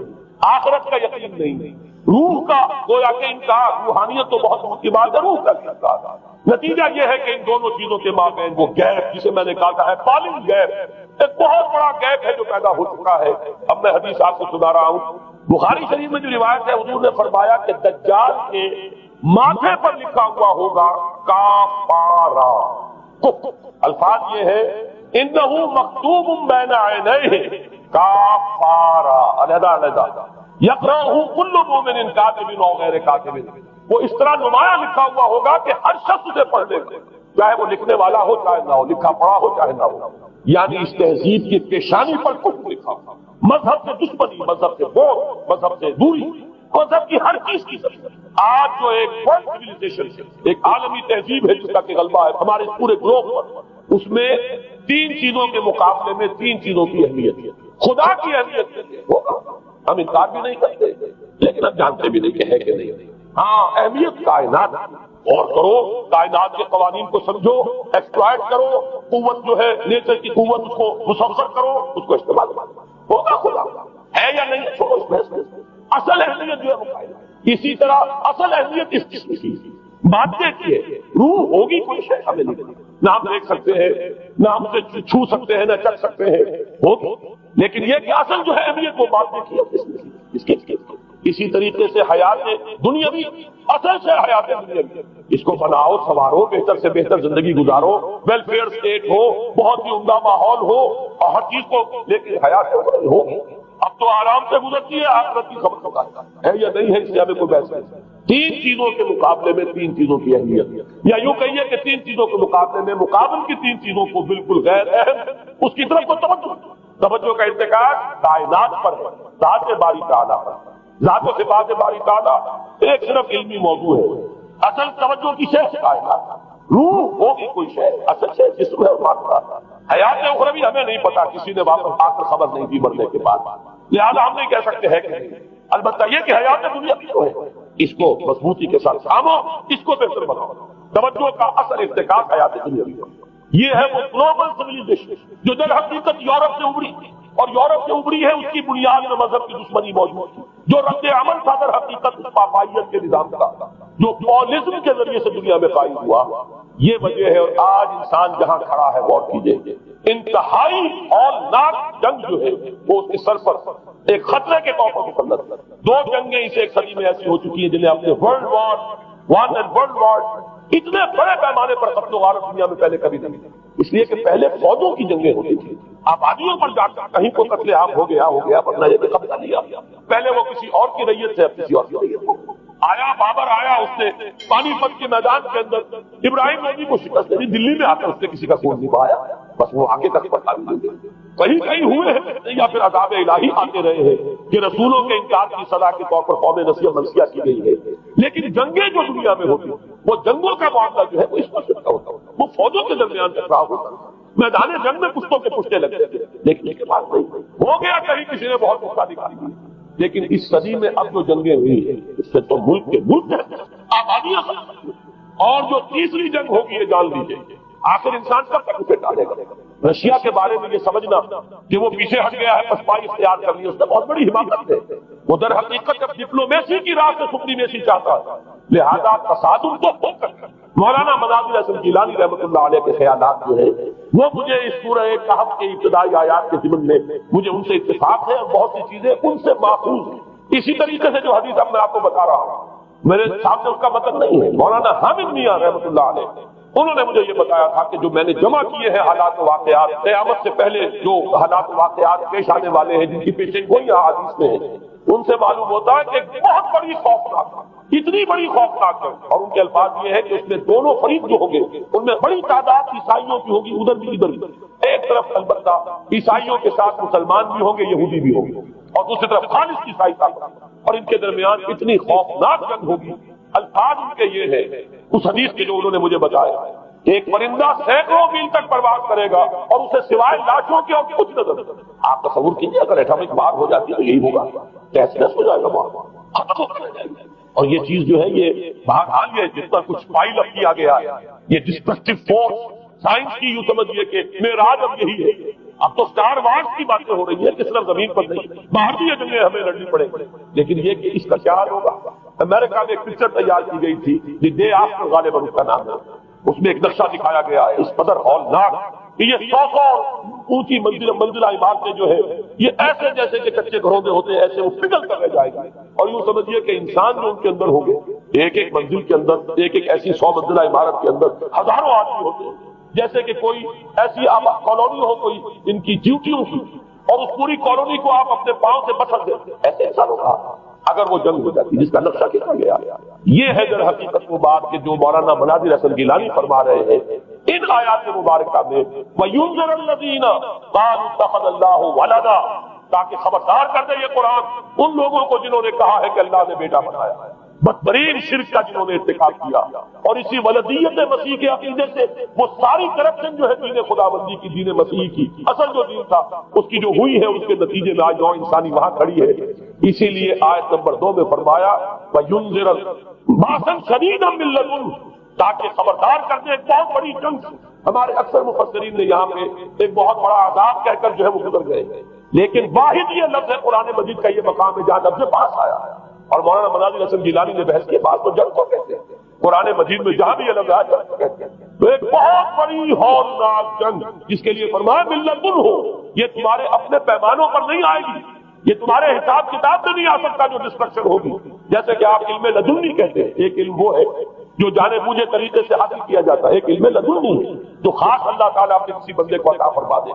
آخرت کا یقین نہیں، روح کا گویا کہ انکار، روحانیت تو بہت دور کی بات ہے، روح کا انکار. نتیجہ یہ ہے کہ ان دونوں چیزوں کے مابین وہ گیپ جسے میں نے کہا ہے فالنگ گیپ، ایک بہت بڑا گیپ ہے جو پیدا ہو چکا ہے. اب میں حدیث آپ کو سنا رہا ہوں. بخاری شریف میں جو روایت ہے حضور نے فرمایا کہ دجال کے ماتھے پر لکھا ہوا ہوگا کافارا. الفاظ یہ ہے انہو مکتوب بین عینیہ کافارا، علیحدہ علیحدہ، یقرأہ کل مومن کاتب او غیر کاتب. وہ اس طرح نمایاں لکھا ہوا ہوگا کہ ہر شخص اسے پڑھ لے گا، چاہے وہ لکھنے والا ہو چاہے نہ ہو، لکھا پڑھا ہو چاہے نہ ہو. یعنی اس تہذیب کی پیشانی پر کچھ لکھا ہوا، مذہب سے دشمنی، مذہب سے بوڑھ، مذہب سے دوری، مذہب کی ہر چیز کی سبب. آج جو ایک ورلڈ سیویلائزیشن، ایک عالمی تہذیب ہے جس کا کہ غلبہ ہے ہمارے پورے گلوب پر، اس میں 3 چیزوں کے مقابلے میں 3 چیزوں کی اہمیت ہے. خدا کی اہمیت ہوگا، ہم انکار بھی نہیں کرتے لیکن ہم جانتے بھی نہیں کہ ہے کہ نہیں. ہاں اہمیت کائنات، اور کرو، کائنات کے قوانین کو سمجھو، ایکسپلائٹ کرو، قوت جو ہے نیچر کی قوت اس کو مسخر کرو، اس کو استعمال کرو، ہوگا خدا ہے یا نہیں چھوڑو اس بحث میں۔ اصل اہمیت جو ہے وہ قائم ہے۔ اسی طرح اصل اہمیت اس قسم کی مادے کی ہے، روح ہوگی کوئی شے ہمیں نہیں، نہ ہم دیکھ سکتے ہیں، نہ ہم سے چھو سکتے ہیں، نہ چکھ سکتے ہیں، ہوگی، لیکن یہ کہ اصل جو ہے اہمیت وہ مادے کی ہے اس کے۔ اسی طریقے سے حیات دنیاوی اصل سے حیات دنیاوی، اس کو بناؤ سنوارو، بہتر سے بہتر زندگی گزارو، ویلفیئر اسٹیٹ ہو، بہت ہی عمدہ ماحول ہو اور ہر چیز کو، لیکن حیات ہوگی اب تو آرام سے گزرتی ہے، آخرت کی خبر ہے یا نہیں ہے، اس سے ہمیں کوئی بحث نہیں۔ تین چیزوں کے مقابلے میں تین چیزوں کی اہمیت، یا یوں کہیے کہ تین چیزوں کے مقابلے میں مقابل کی تین چیزوں کو بالکل غیر اہم، اس کی طرف کو توجہ کا ارتکاز کائنات پر ہے، ذات باری تعالیٰ پر، ذات و صفات باری تعالیٰ ایک صرف علمی موضوع ہے، اصل توجہ کی شے کائنات، روح ہوگی کوئی شے، اصل شے جسم ہے اور مادہ، حیات اخروی ہمیں نہیں پتا، کسی نے واپس آ کر خبر نہیں دی مرنے کے بعد، لہذا ہم نہیں کہہ سکتے ہے کہ نہیں، البتہ یہ کہ حیات دنیا کی جو ہے اس کو مضبوطی کے ساتھ سامو، اس کو بہتر بناؤ، توجہ کا اصل ارتکاز حیات دنیا کی، یہ ہے وہ گلوبل سویلائزیشن جو در حقیقت یورپ سے ابری، اور یورپ سے ابری ہے، اس کی بنیاد میں مذہب کی دشمنی موجود تھی، جو رد عمل تھا در حقیقت پاپائیت کے نظام کا، جو پاولزم کے ذریعے سے دنیا میں قائم ہوا، یہ وجہ ہے۔ اور آج انسان جہاں کھڑا ہے غور کیجیے، انتہائی ہولناک جنگ جو ہے وہ اس کے سر پر ایک خطرے کے طور پر مسلط ہے۔ دو جنگیں اس ایک صدی میں ایسی ہو چکی ہیں جنہیں اپنے world war one and world war اتنے بڑے پیمانے پر قتل و غارت دنیا میں پہلے کبھی نہیں، اس لیے کہ پہلے فوجوں کی جنگیں ہوتی تھی، آبادیوں پر جا کر کہیں کو قتل عام ہو گیا ورنہ یہ کہ قبضہ لیا، پہلے وہ کسی اور کی ریت سے اب کسی اور کی ریت آیا، بابر آیا، اس نے پانی پت کے میدان کے اندر ابراہیم لوگی کو شکست دی، دلی میں آ کر اس نے کسی کا خون نہیں بہایا، بس وہ آگے تک پتا نہیں، کہیں کہیں ہوئے ہیں یا پھر عذاب الہی آتے رہے ہیں کہ رسولوں کے انکار کی سزا کے طور پر قوم نسیہ منسیہ کی گئی ہے، لیکن جنگیں جو دنیا میں ہوتی وہ جنگوں کا معاملہ جو ہے وہ اس وقت کا ہوتا ہے، وہ فوجوں کے درمیان ٹکراؤ ہوتا ہے، میدان جنگ میں پشتوں کے پشتے لگتے تھے، لیکن اس کے بعد نہیں ہو گیا، کہیں کسی نے بہت نقصان دکھائی دی، لیکن اس صدی میں اب جو جنگیں ہوئی ہیں اس سے تو ملک کے ملک آبادیاں، اور جو تیسری جنگ ہوگی یہ جان لیجیے، آخر انسان کب تک اسے ٹالے گا؟ رشیا کے بارے میں یہ سمجھنا کہ وہ پیچھے ہٹ گیا ہے، پسپائی اختیار کر لی، اس نے بہت بڑی حماقت ہے، وہ در حقیقت اب ڈپلومیسی کی راہ سے سپریمیسی چاہتا ہے، لہذا تصادم تو ہو سکتا ہے۔ مولانا مداد الحسن گیلانی رحمۃ اللہ علیہ کے خیالات جو ہے وہ مجھے اس سورہ کہف کے ابتدائی آیات کے ضمن میں مجھے ان سے اتفاق ہے، اور بہت سی چیزیں ان سے ماخوذ ہیں۔ اسی طریقے سے جو حدیث اب میں آپ کو بتا رہا ہوں میرے سامنے اس کا مطلب نہیں ہے، مولانا حامد میاں رحمۃ اللہ علیہ انہوں نے مجھے یہ بتایا تھا کہ جو میں نے جمع کیے ہیں حالات و واقعات، قیامت سے پہلے جو حالات و واقعات پیش آنے والے ہیں جن کی پیشین گوئی احادیث میں ہے، ان سے معلوم ہوتا ہے کہ ایک بہت بڑی خوفناک، اتنی بڑی خوفناک ہے، اور ان کے الفاظ یہ ہے کہ اس میں دونوں فریق جو ہوں گے ان میں بڑی تعداد عیسائیوں کی ہوگی، ادھر بھی ادھر بھی، ایک طرف البتہ عیسائیوں کے ساتھ مسلمان بھی ہوں گے، یہودی بھی ہوں گے، اور دوسری طرف خالص عیسائی طاقت، اور ان کے درمیان اتنی خوفناک جنگ ہوگی۔ الفاظ ان کے یہ ہے اس حدیث کے جو انہوں نے مجھے بتایا، ایک پرندہ سینکڑوں میل تک پرواز کرے گا اور اسے سوائے لاشوں کے اور کچھ نظر، آپ تصور کیجیے اگر ایٹمک بار ہو جاتی ہے تو یہی ہوگا، تحس نحس ہو جائے گا، ختم ہو جائے گا۔ اور یہ چیز جو ہے یہ بہرحال یہ جس پر کچھ فائل اپ کیا گیا ہے، یہ ڈسٹرکٹیو فورس سائنس کی یوں سمجھیے کہ معراج اب یہی ہے۔ اب تو اسٹار وارز کی باتیں ہو رہی ہے کہ صرف زمین پر نہیں، باہر بھی یہ جنگیں ہمیں لڑنی پڑے، لیکن یہ کہ اس کا کیا ہوگا۔ امریکہ میں ایک پکچر تیار کی گئی تھی دی ڈے آفٹر، غالباً اس کا نام ہے، اس میں ایک نقشہ دکھایا گیا ہے اس قدر ہولناک کہ یہ 100 اونچی منزلہ عمارتیں جو ہے یہ ایسے جیسے کہ کچے گھروں میں ہوتے ہیں، ایسے وہ پگھل کر رہ جائے گی، اور یوں سمجھیے کہ انسان جو ان کے اندر ہوں گے، ایک ایک منزل کے اندر، ایک ایک ایسی 100 منزلہ عمارت کے اندر ہزاروں آدمی ہوتے ہیں، جیسے کہ کوئی ایسی کالونی ہو کوئی ان کی ڈیوٹیوں کی، اور اس پوری کالونی کو آپ اپنے پاؤں سے بسر دیں، ایسے انسانوں کا اگر وہ جنگ ہو جاتی جس کا نقشہ کیا گیا۔ یہ ہے در حقیقت وہ بات کہ جو مولانا مناظر الحسن گیلانی فرما رہے ہیں ان آیات مبارکہ میں، وَيُنذِرَ الَّذِينَ قَالُوا اتَّخَذَ اللَّهُ وَلَدًا، تاکہ خبردار کر دے یہ قرآن ان لوگوں کو جنہوں نے کہا ہے کہ اللہ نے بیٹا بنایا، بدترین شرک کا جنہوں نے ارتکاب کیا، اور اسی ولدیت مسیح کے عقیدے سے وہ ساری کرپشن جو ہے دین خداوندی کی، دین مسیح کی اصل جو دین تھا اس کی جو ہوئی ہے، اس کے نتیجے میں آج نوع انسانی وہاں کھڑی ہے۔ اسی لیے آیت نمبر 2 میں فرمایا وَيُنذِرَ بَأْسًا شَدِيدًا مِّن لَّدُنْهُ، تاکہ خبردار کر دیں. ایک بہت بڑی جنگ ہمارے اکثر مفسرین نے یہاں پہ ایک بہت بڑا عذاب کہہ کر جو ہے وہ گزر گئے، لیکن واحد یہ لفظ ہے قرآن مجید کا یہ مقام ہے جہاں لفظ پاس آیا. اور مولانا مناظر حسن گیلانی نے بحث کی بات تو جنگ کو کہتے ہیں، قرآن مجید میں جہاں بھی یہ لفظ آیا جنگ کو کہتے ہیں. تو ایک بہت بڑی ہولناک جنگ جس کے لیے فرمایا باللدن ہو، یہ تمہارے اپنے پیمانوں پر نہیں آئے گی، یہ تمہارے حساب کتاب میں نہیں آ سکتا جو ڈسٹرکشن ہوگی. جیسے کہ آپ علم لدنی کہتے ہیں، ایک علم وہ ہے جو جانے بوجھے طریقے سے حاصل کیا جاتا ہے، ایک علم لدنی ہے جو خاص اللہ تعالیٰ اپنے کسی بندے کو عطا فرما دے.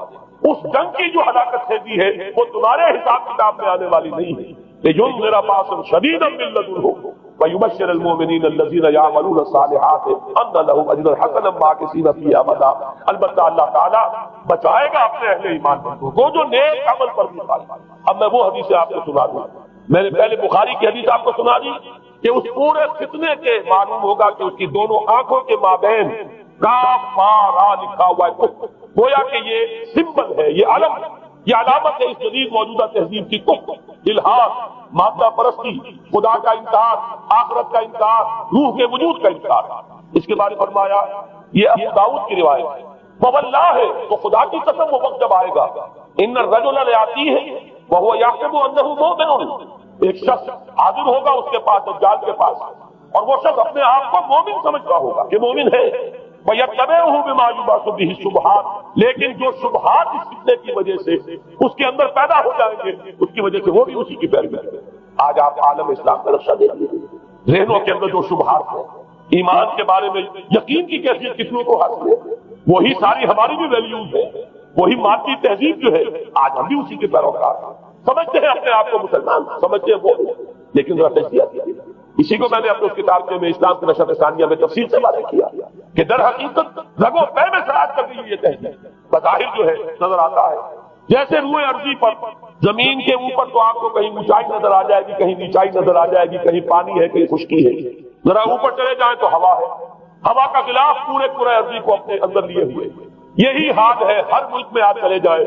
اس جنگ کی جو ہلاکت سیدھی ہے وہ تمہارے حساب کتاب میں آنے والی نہیں ہے. لِيُنذِرَ بَأْسًا شَدِيدًا مِّن لَّدُنْهُ وَيُبَشِّرَ الْمُؤْمِنِينَ الَّذِينَ يَعْمَلُونَ الصَّالِحَاتِ أَنَّ لَهُمْ أَجْرًا حَسَنًا مَّاكِثِينَ فِيهِ أَبَدًا. البتہ اللہ تعالیٰ بچائے گا اپنے اہل ایمان کو جو نیک عمل پر بھی قائم. اب میں وہ حدیث آپ کو سنا دوں. میں نے پہلے بخاری کی حدیث آپ کو سنا دی کہ اس پورے فتنے کے معلوم ہوگا کہ اس کی دونوں آنکھوں کے مابین کافارا لکھا ہوا ہے. گویا کہ یہ سمبل ہے، یہ علم، یہ علامت ہے اس جدید موجودہ تہذیب کی. الحاد، مادہ پرستی، خدا کا انکار، آخرت کا انکار، روح کے وجود کا انکار. اس کے بارے میں فرمایا یہ ابو داؤد کی روایت ہے. واللہ ہے تو خدا کی قسم وہ وقت جب آئے گا ان الرجل لیاتی ہے وهو يحسب انه مؤمن، ایک شخص حاضر ہوگا اس کے پاس دجال کے پاس اور وہ شخص اپنے آپ کو مومن سمجھتا ہوگا کہ مومن ہے. وَيَتَّبِعُهُ بِمَا يُبْعَثُ بِهِ الشُّبْهَاتِ، لیکن جو شبہات اس فتنے کی وجہ سے اس کے اندر پیدا ہو جائیں گے اس کی وجہ سے وہ بھی اسی کی پیروی کریں گے. آج آپ عالم اسلام کا نقشہ دیکھیے، ذہنوں کے اندر جو شبہات ہیں، ایمان کے بارے میں یقین کی کیفیت کتنوں کو حاصل ہے، وہی ساری ہماری بھی ویلیوز ہے، وہی مادی تہذیب جو ہے آج ہم بھی اسی کے پیروکار ہیں. سمجھتے ہیں اپنے آپ کو مسلمان، سمجھتے ہیں وہ، لیکن ذرا تجزیہ کیجیے. اسی کو میں نے اپنے اس کتاب میں اسلام کی نشر ثانیہ میں تفصیل سے واضح کیا کہ در حقیقت رگوں پے میں سراج کر گئی یہ تہذیب. بظاہر جو ہے نظر آتا ہے جیسے روئے ارضی پر زمین کے اوپر تو آپ کو کہیں اونچائی نظر آ جائے گی، کہیں نیچائی نظر آ جائے گی، کہیں پانی ہے، کہیں خشکی ہے. ذرا اوپر چلے جائیں تو ہوا ہے، ہوا کا غلاف پورے پورے ارضی کو اپنے اندر لیے ہوئے. یہی حال ہے ہر ملک میں. آپ چلے جائیں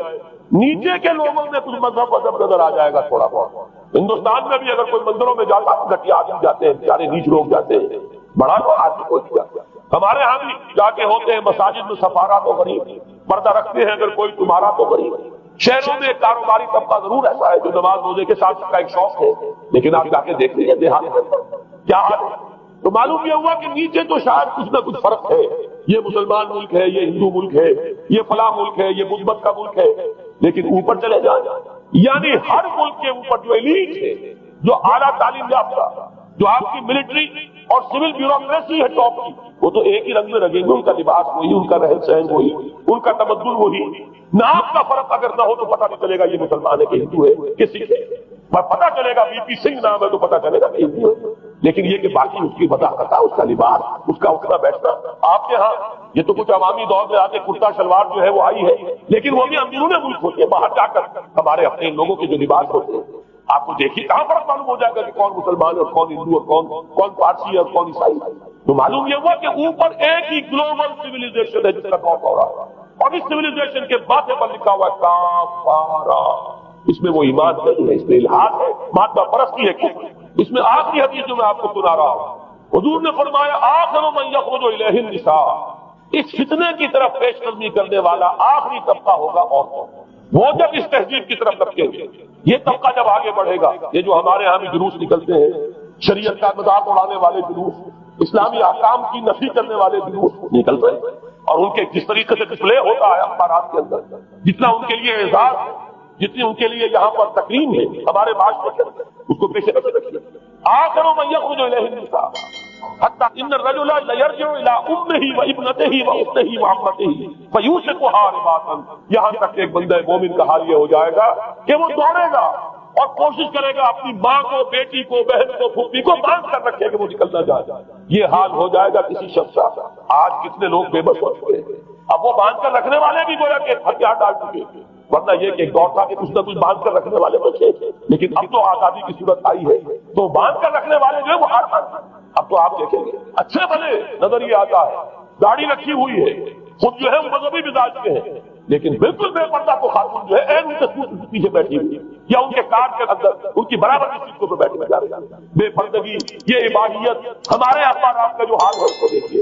نیچے کے لوگوں میں کچھ مذہب نظر آ جائے گا تھوڑا بہت. ہندوستان میں بھی اگر کوئی مندروں میں جاتا ہے گھٹیا آدمی جاتے ہیں، بیچارے نیچ لوگ جاتے ہیں، بڑا تو آدمی کوئی نہیں جاتا. ہمارے ہاں بھی جا کے ہوتے ہیں مساجد میں سفارا تو غریب، پردہ رکھتے ہیں اگر کوئی تمہارا تو غریب. شہروں میں ایک کاروباری طبقہ ضرور ایسا ہے جو نماز روزے کے ساتھ کا ایک شوق ہے، لیکن آپ جا کے دیکھ لیجیے دیہات میں کیا حال ہے. تو معلوم یہ ہوا کہ نیچے تو شاید کچھ نہ کچھ فرق ہے. یہ مسلمان ملک ہے، یہ ہندو ملک ہے، یہ فلاں ملک ہے، یہ بدھ مت کا ملک ہے. لیکن اوپر چلے جائیں یعنی ہر ملک کے اوپر جو ایلیٹ ہے، جو اعلیٰ تعلیم یافتہ، جو آپ کی ملٹری اور سول بیوروکریسی ہے ٹاپ کی، وہ تو ایک ہی رنگ میں رگیں گے. ان کا لباس وہی، ان کا رہن سہن وہی، ان کا تمدن وہی. نام کا فرق اگر نہ ہو تو پتہ نہیں چلے گا یہ مسلمان ہے کہ ہندو ہے کہ سکھ ہے. پتہ چلے گا بی پی سنگھ نام ہے تو پتہ چلے گا کہ ہندو ہے. لیکن یہ کہ باقی اس کی وضاحت، اس کا لباس، اس کا اٹھنا بیٹھنا. آپ کے ہاں یہ تو کچھ عوامی دور میں آتے کرتا شلوار جو ہے وہ آئی ہے، لیکن وہ بھی اندرون ملک ہوتی ہے. باہر جا کر ہمارے اپنے لوگوں کے جو لباس ہوتے ہیں آپ کو دیکھیے کہاں فرق معلوم ہو جائے گا کہ کون مسلمان ہے اور کون ہندو اور کون پارسی ہے اور کون عیسائی. تو معلوم یہ ہوا کہ اوپر ایک ہی گلوبل سیویلائزیشن ہے جس کا کام ہو رہا ہے، اور اس سیویلائزیشن کے ماتھے پر لکھا ہوا ہے کافارا. اس میں وہ ایمان نہیں ہے، اس میں الحاد ہے، مادہ پرستی ہے، کفر. اس میں آخری حدیث جو میں آپ کو سنا رہا ہوں، حضور نے فرمایا آخر من یخرج الیہ النساء، اس فتنے کی طرف پیش قدمی کرنے والا آخری طبقہ ہوگا عورتوں. وہ جب اس تہذیب کی طرف لگیں گے، یہ طبقہ جب آگے بڑھے گا، یہ جو ہمارے ہاں بھی جلوس نکلتے ہیں، شریعت کا مذاق اڑانے والے جلوس، اسلامی احکام کی نفی کرنے والے جلوس نکل رہے ہیں، اور ان کے جس طریقے سے ڈسپلے ہوتا ہے اخبارات کے اندر، جتنا ان کے لیے اعزاز، جتنی ان کے لیے یہاں پر تکریم ہے ہمارے معاشرے کے اندر، اس کو پیش نظر رکھیے. آخر من یخرج الیہ النساء حتی ان الرجل لیرجع الی امہ وابنتہ واختہ وعمتہ فیوشکها رباطا. یہاں تک کہ ایک بندہ مومن کا حال یہ ہو جائے گا کہ وہ دوڑے گا اور کوشش کرے گا اپنی ماں کو، بیٹی کو، بہن کو، پھوپھی کو باندھ کر رکھے کہ وہ نکل نہ جائے. یہ حال ہو جائے گا کسی شخص کا. آج کتنے لوگ بے بس ہو چکے ہیں. اب وہ باندھ کر رکھنے والے بھی گویا کہ ہتھیار ڈال چکے ہیں، ورنہ یہ کہ ایک دور تھا کہ کچھ نہ کچھ باندھ کر رکھنے والے تو تھے، لیکن اب تو آزادی کی صورت آئی ہے تو باندھ کر رکھنے والے جو ہے وہ ہاتھ باندھ. اب تو آپ دیکھیں گے اچھے بھلے نظر یہ آتا ہے، داڑھی رکھی ہوئی ہے، خود جو ہے وہ مذہبی مزاج کے ہیں، لیکن بالکل بے پردہ تو خاتون جو ہے ان کے پیچھے بیٹھی ہوئی یا ان کے کار کے اندر ان کی برابر کی سیٹوں پہ بیٹھی ہوئی. بے پردگی، یہ اباحیت، ہمارے اخبارات کا جو حال ہے اس کو دیکھیے.